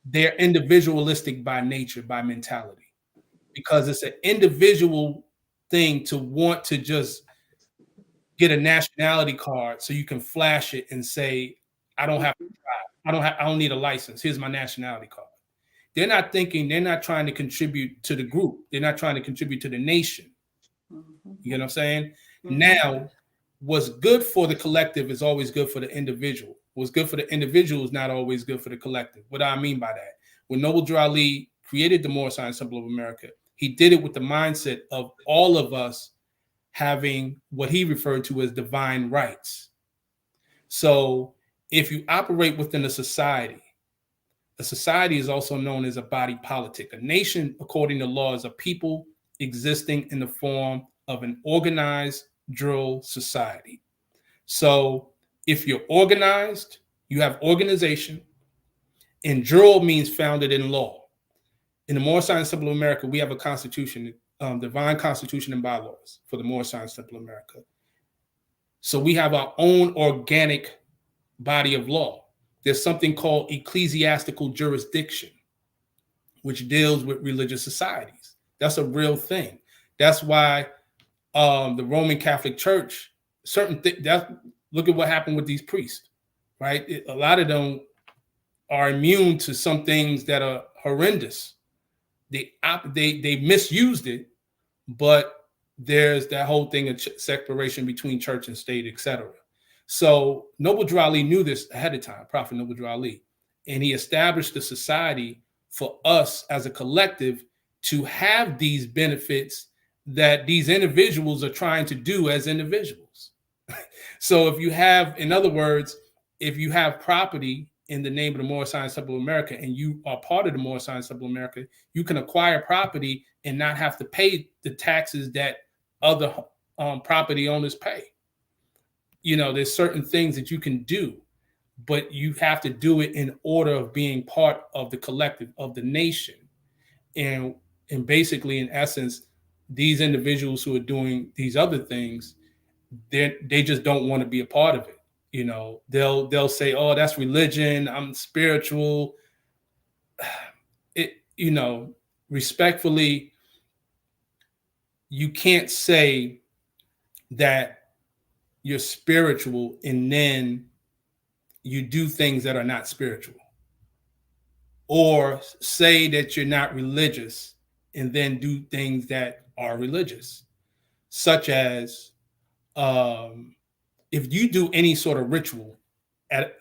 they're individualistic by nature, by mentality, because it's an individual thing to want to just get a nationality card so you can flash it and say, I don't have to drive. I don't need a license. Here's my nationality card. They're not trying to contribute to the group. They're not trying to contribute to the nation. You know what I'm saying? Now, what's good for the collective is always good for the individual. What's good for the individual is not always good for the collective. What do I mean by that? When Noble Drew Ali created the Moorish Science Temple of America, he did it with the mindset of all of us having what he referred to as divine rights. So if you operate within a society is also known as a body politic. A nation, according to law, is a people existing in the form of an organized drill society. So if you're organized, you have organization, and drill means founded in law. In the Moorish Science Temple of America, we have a constitution, divine constitution and bylaws for the Moorish Science Temple of America. So we have our own organic body of law. There's something called ecclesiastical jurisdiction, which deals with religious societies. That's a real thing. That's why the Roman Catholic Church, look at what happened with these priests, right? A lot of them are immune to some things that are horrendous. They misused it, but there's that whole thing of separation between church and state, etc. So Noble Drew Ali knew this ahead of time, Prophet Noble Drew Ali, and he established a society for us as a collective to have these benefits that these individuals are trying to do as individuals. So if you have, in other words, if you have property in the name of the Moorish Science Temple of America and you are part of the Moorish Science Temple of America, you can acquire property and not have to pay the taxes that other property owners pay. There's certain things that you can do, but you have to do it in order of being part of the collective of the nation. And basically, in essence, these individuals who are doing these other things, they just don't want to be a part of it. They'll say, "Oh, that's religion. I'm spiritual." Respectfully, you can't say that you're spiritual and then you do things that are not spiritual, or say that you're not religious and then do things that are religious, such as um, if you do any sort of ritual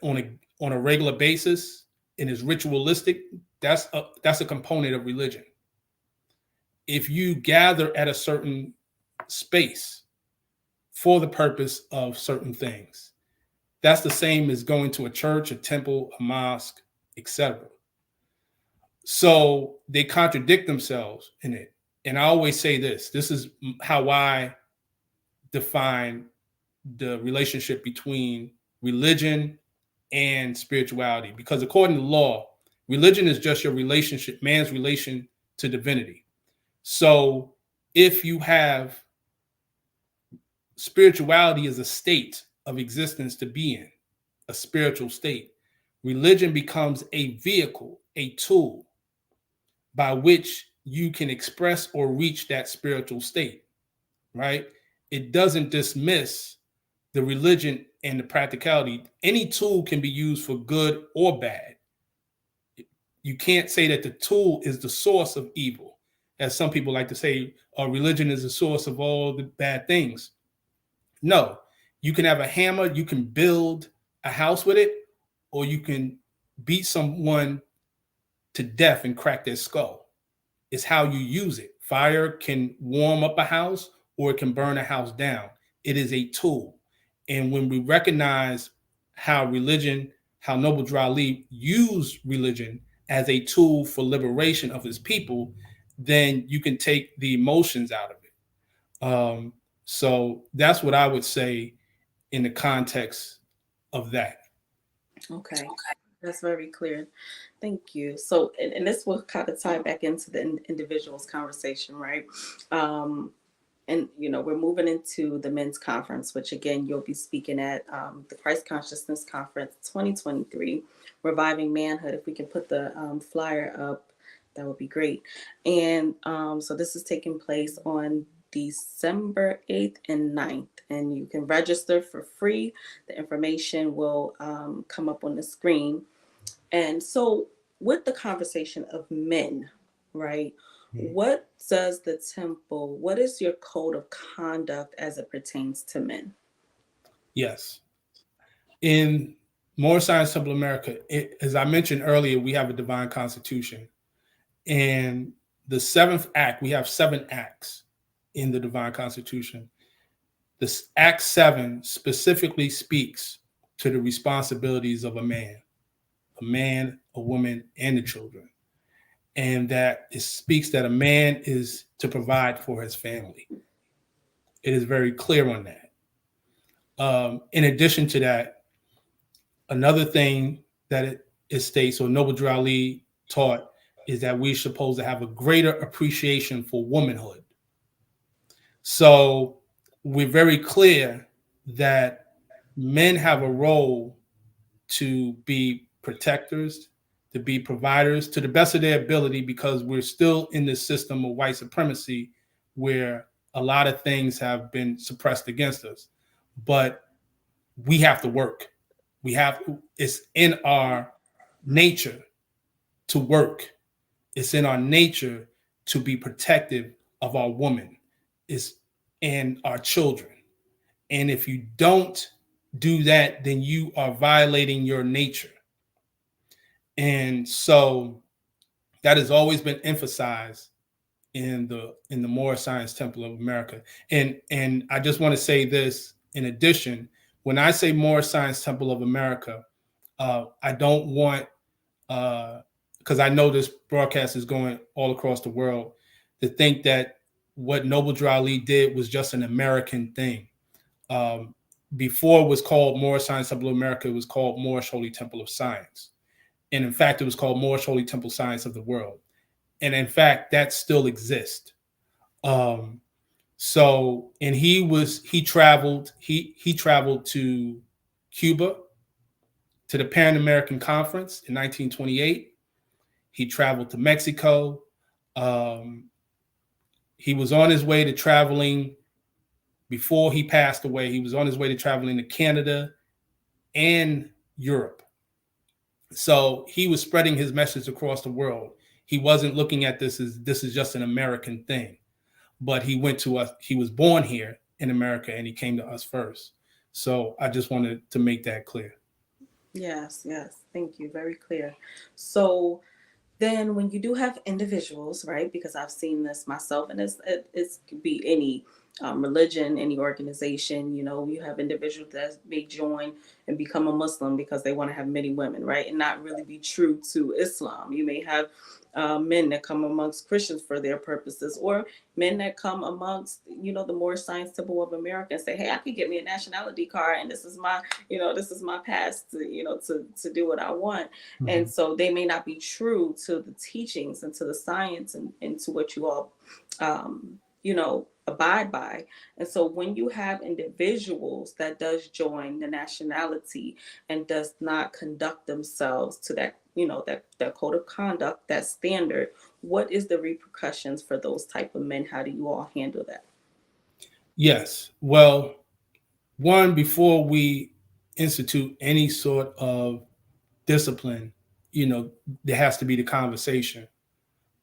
on a regular basis and is ritualistic, that's a component of religion. If you gather at a certain space for the purpose of certain things, that's the same as going to a church, a temple, a mosque, etc. So they contradict themselves in it. And I always say this is how I define the relationship between religion and spirituality. Because according to law, religion is just your relationship, man's relation to divinity. So if you have spirituality as a state of existence to be in, a spiritual state, religion becomes a vehicle, a tool by which you can express or reach that spiritual state, right? It doesn't dismiss the religion and the practicality. Any tool can be used for good or bad. You can't say that the tool is the source of evil, as some people like to say, religion is the source of all the bad things. No, you can have a hammer, you can build a house with it, or you can beat someone to death and crack their skull. It's how you use it. Fire can warm up a house or it can burn a house down. It is a tool. And when we recognize how Noble Drew Ali used religion as a tool for liberation of his people, then you can take the emotions out of it. So that's what I would say in the context of that. Okay. That's very clear. Thank you. So, and this will kind of tie back into the individuals conversation, right? And we're moving into the men's conference, which again you'll be speaking at the Christ Consciousness Conference 2023, Reviving Manhood. If we can put the flyer up, that would be great. And so this is taking place on December 8th and 9th, and you can register for free. The information will come up on the screen. And so with the conversation of men, right? What does the temple, what is your code of conduct as it pertains to men? Yes. In Moorish Science Temple America, as I mentioned earlier, we have a divine constitution. And the seventh act, we have 7 acts in the divine constitution. This Act 7 specifically speaks to the responsibilities of a man, a woman, and the children. And that it speaks that a man is to provide for his family. It is very clear on that. In addition to that, another thing that it states, or Noble Drew Ali taught, is that we're supposed to have a greater appreciation for womanhood. So we're very clear that men have a role to be protectors, to be providers to the best of their ability, because we're still in this system of white supremacy where a lot of things have been suppressed against us. But we have to work. It's in our nature to work. It's in our nature to be protective of our woman and our children. And if you don't do that, then you are violating your nature. And so that has always been emphasized in the Moorish Science Temple of America. And I just want to say this in addition, when I say Moorish Science Temple of America, I don't want, because I know this broadcast is going all across the world, to think that what Noble Drew Ali did was just an American thing. Before it was called Moorish Science Temple of America, it was called Moorish Holy Temple of Science. And in fact, it was called Moorish Holy Temple Science of the World. And in fact, that still exists. So, and he traveled to Cuba, to the Pan American Conference in 1928. He traveled to Mexico. He was on his way to traveling Before he passed away, he was on his way to traveling to Canada and Europe. So he was spreading his message across the world. He wasn't looking at this is just an American thing, but he went to us. He was born here in America and he came to us first. So I just wanted to make that clear. Yes, yes. Thank you. Very clear. So then when you do have individuals, right, because I've seen this myself, and it's could be any religion, any organization, you have individuals that may join and become a Muslim because they want to have many women, right, and not really be true to Islam. You may have men that come amongst Christians for their purposes, or men that come amongst, the more Science Temple of America and say, hey, I could get me a nationality card, and this is my pass to, to do what I want. Mm-hmm. And so they may not be true to the teachings and to the science and to what you all, abide by. And so when you have individuals that does join the nationality and does not conduct themselves to that, that code of conduct, that standard, what is the repercussions for those type of men? How do you all handle that? Yes. Well, one, before we institute any sort of discipline, there has to be the conversation,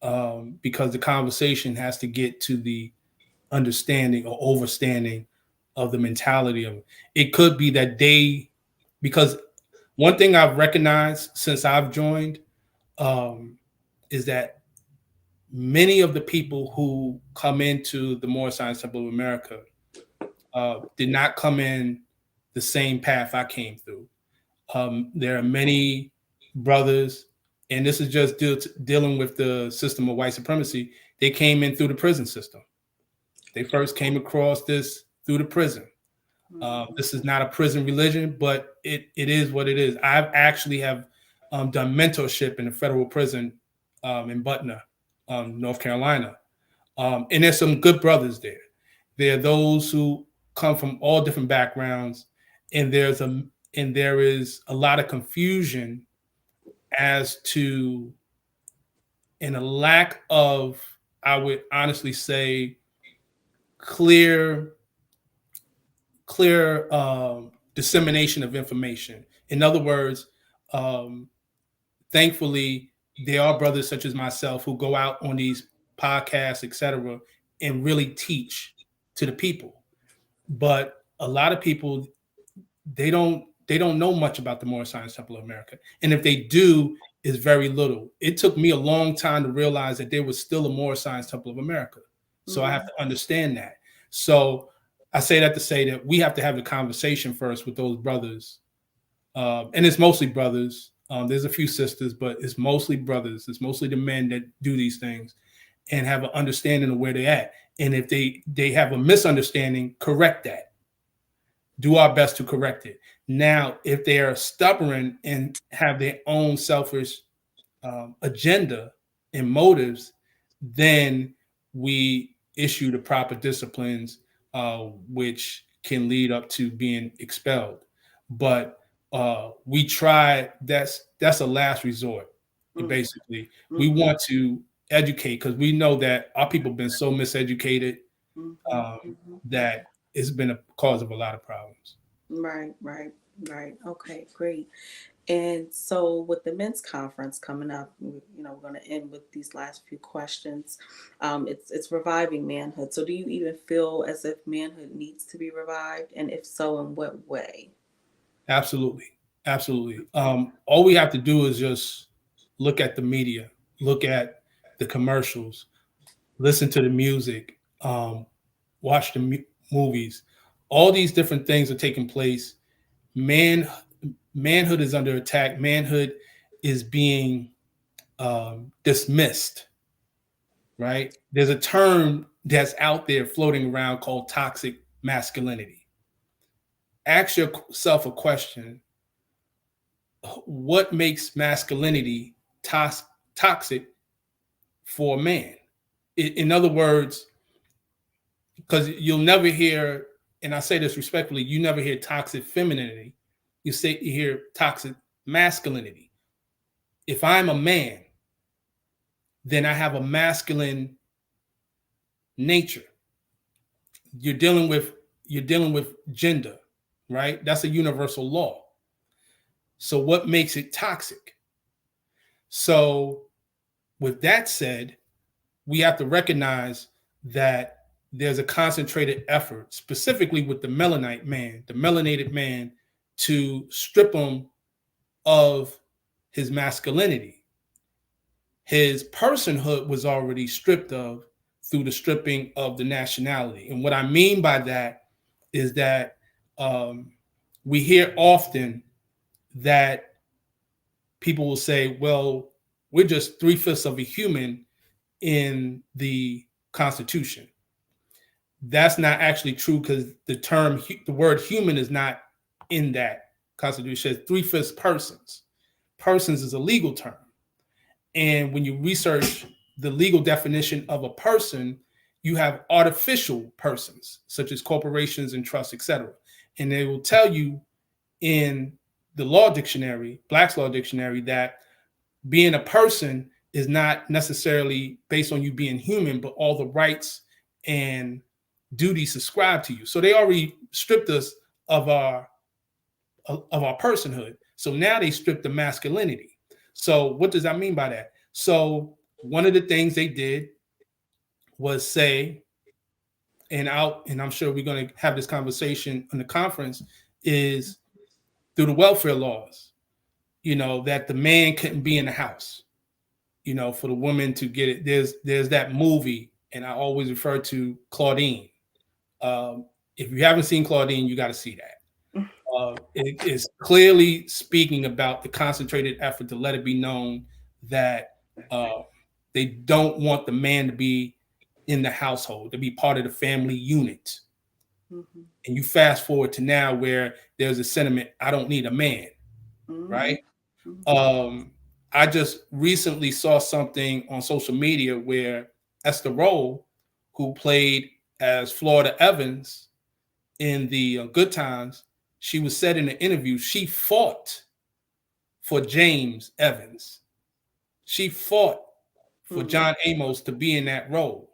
because the conversation has to get to the understanding or overstanding of the mentality of it. It could be that because one thing I've recognized since I've joined is that many of the people who come into the Moorish Science Temple of America did not come in the same path I came through. There are many brothers, and this is just dealing with the system of white supremacy. They came in through the prison system. They first came across this through the prison. This is not a prison religion, but it is what it is. I've actually have done mentorship in a federal prison in Butner, North Carolina. And there's some good brothers there. There are those who come from all different backgrounds, and there is a lot of confusion as to, and a lack of, I would honestly say, clear dissemination of information. In other words, thankfully, there are brothers such as myself who go out on these podcasts, etc., and really teach to the people. But a lot of people, they don't know much about the Moorish Science Temple of America, and if they do, is very little. It took me a long time to realize that there was still a Moorish Science Temple of America. So I have to understand that. So I say that to say that we have to have the conversation first with those brothers. And it's mostly brothers. There's a few sisters, but it's mostly brothers. It's mostly the men that do these things and have an understanding of where they're at. And if they have a misunderstanding, correct that. Do our best to correct it. Now, if they are stubborn and have their own selfish agenda and motives, then we issue the proper disciplines, which can lead up to being expelled. But we try, that's a last resort. Basically, we want to educate, because we know that our people have been so miseducated that it's been a cause of a lot of problems. Right. Okay, great. And so with the men's conference coming up, we're going to end with these last few questions. It's reviving manhood. So do you even feel as if manhood needs to be revived? And if so, in what way? Absolutely. All we have to do is just look at the media, look at the commercials, listen to the music, watch the movies. All these different things are taking place. Manhood is under attack. Manhood is being dismissed, right? There's a term that's out there floating around called toxic masculinity. Ask yourself a question. What makes masculinity toxic for a man? In other words, because you'll never hear, and I say this respectfully, you never hear toxic femininity. You hear toxic masculinity. If I'm a man, then I have a masculine nature. You're dealing with you're dealing with gender, right? That's a universal law. So what makes it toxic? So with that said, we have to recognize that there's a concentrated effort, specifically with the melanated man, to strip him of his masculinity. His personhood was already stripped of through the stripping of the nationality. And what I mean by that is that we hear often that people will say, well, we're just 3/5 of a human in the Constitution. That's not actually true, because the word human is not in that Constitution. It says 3/5 persons. Persons is a legal term. And when you research the legal definition of a person, you have artificial persons, such as corporations and trusts, etc. And they will tell you in the law dictionary, Black's Law Dictionary, that being a person is not necessarily based on you being human, but all the rights and duties subscribed to you. So they already stripped us of our personhood. So now they stripped the masculinity. So what does that mean by that? So one of the things they did was say, and I'm sure we're going to have this conversation in the conference, is through the welfare laws, that the man couldn't be in the house, for the woman to get it. There's that movie, and I always refer to Claudine. If you haven't seen Claudine, you got to see that. It is clearly speaking about the concentrated effort to let it be known that they don't want the man to be in the household, to be part of the family unit. Mm-hmm. And you fast forward to now where there's a sentiment, I don't need a man, right? Mm-hmm. I just recently saw something on social media where Esther Rolle, who played as Florida Evans in the Good Times, she was said in an interview, she fought for James Evans. She fought for John Amos to be in that role.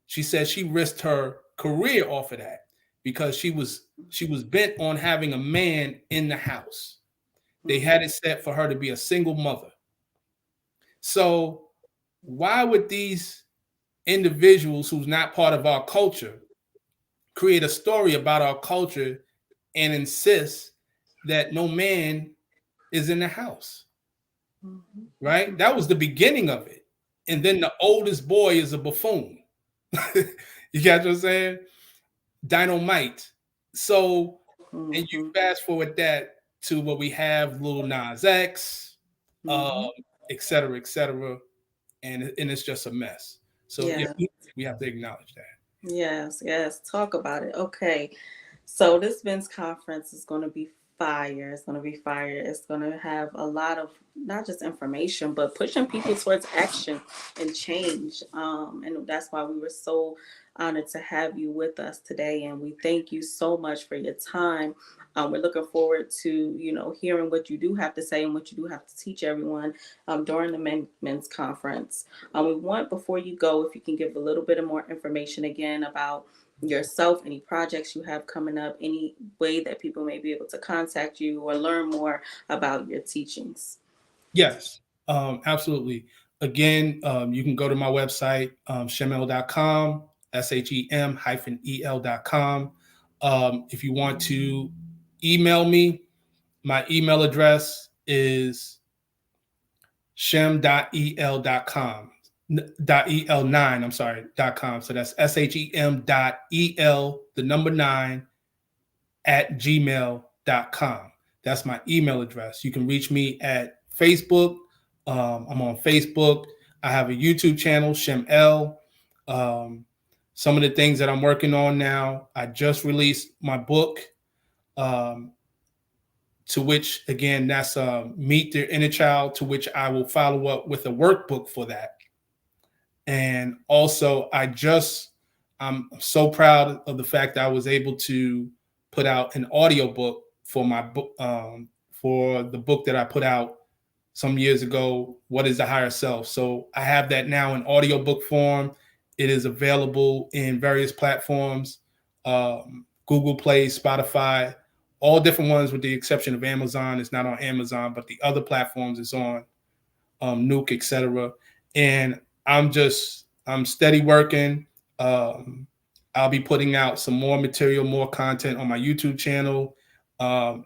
She said she risked her career off of that because she was bent on having a man in the house. They had it set for her to be a single mother. So why would these individuals who's not part of our culture create a story about our culture and insist that no man is in the house? Mm-hmm. Right? That was the beginning of it. And then the oldest boy is a buffoon. You got what I'm saying? Dynamite. So, and you fast forward that to what we have, Lil Nas X, et cetera, and it's just a mess. So yeah, we have to acknowledge that. Yes. Talk about it. Okay. So this men's conference is going to be fire. It's going to be fire. It's going to have a lot of not just information, but pushing people towards action and change. And that's why we were so honored to have you with us today. And we thank you so much for your time. We're looking forward to, hearing what you do have to say and what you do have to teach everyone during the men's conference. We want, before you go, if you can give a little bit of more information again about yourself, any projects you have coming up, any way that people may be able to contact you or learn more about your teachings. Yes, absolutely. Again, you can go to my website, shemel.com, SHEM-EL.com. If you want to email me, my email address is shem.el.com. .el9, so that's SHEM.EL, the number 9 @gmail.com. That's my email address. You can reach me at Facebook. I'm on Facebook. I have a YouTube channel, Shem L. Some of the things that I'm working on now, I just released my book, to which, again, that's Meet Their Inner Child, to which I will follow up with a workbook for that. And also, I'm so proud of the fact that I was able to put out an audiobook for my book, for the book that I put out some years ago, What is the Higher Self? So I have that now in audiobook form. It is available in various platforms, Google Google Play, Spotify, all different ones with the exception of Amazon. It's not on Amazon, but the other platforms is on Nuke, etc. And I'm steady working. I'll be putting out some more material, more content on my YouTube channel. I'm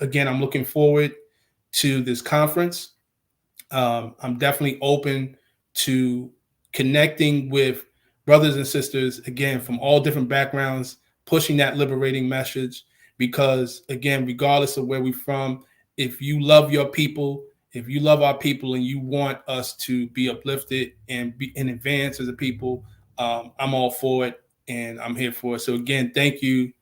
looking forward to this conference. I'm definitely open to connecting with brothers and sisters, again, from all different backgrounds, pushing that liberating message. Because, again, regardless of where we're from, if you love your people, if you love our people and you want us to be uplifted and be in advance as a people, I'm all for it and I'm here for it. So, again, thank you,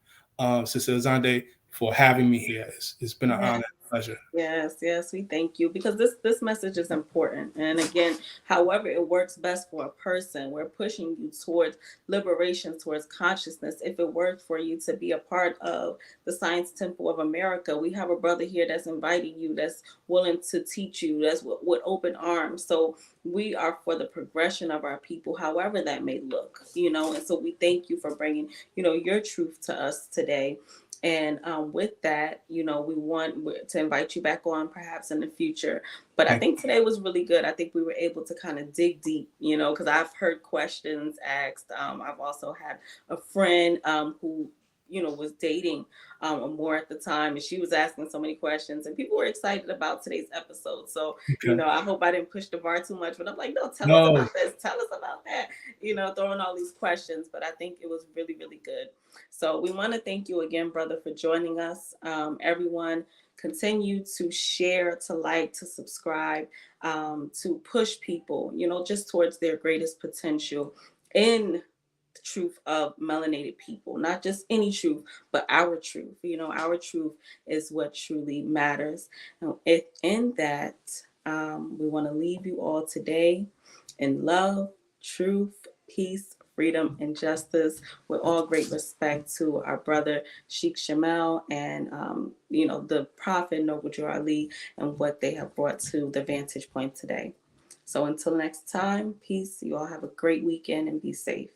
Sister Azande, for having me here. It's been an honor and pleasure. Yes, we thank you because this message is important. And again, however it works best for a person, we're pushing you towards liberation, towards consciousness. If it worked for you to be a part of the Science Temple of America, we have a brother here that's inviting you, that's willing to teach you, that's with open arms. So we are for the progression of our people, however that may look, and so we thank you for bringing, your truth to us today. And with that, we want to invite you back on perhaps in the future. But I think today was really good. I think we were able to kind of dig deep, because I've heard questions asked. I've also had a friend who, was dating more at the time, and she was asking so many questions, and people were excited about today's episode. So, I hope I didn't push the bar too much, but I'm like, no, tell us about this, tell us about that, throwing all these questions. But I think it was really, really good. So we want to thank you again, brother, for joining us. Everyone, continue to share, to like, to subscribe, to push people, just towards their greatest potential in the truth of melanated people. Not just any truth, but our truth. Our truth is what truly matters. And in that, we want to leave you all today in love, truth, peace, freedom, and justice, with all great respect to our brother Sheikh Shamel and the Prophet Noble Drew Ali and what they have brought to the Vantage Point today. So until next time, peace. You all have a great weekend and be safe.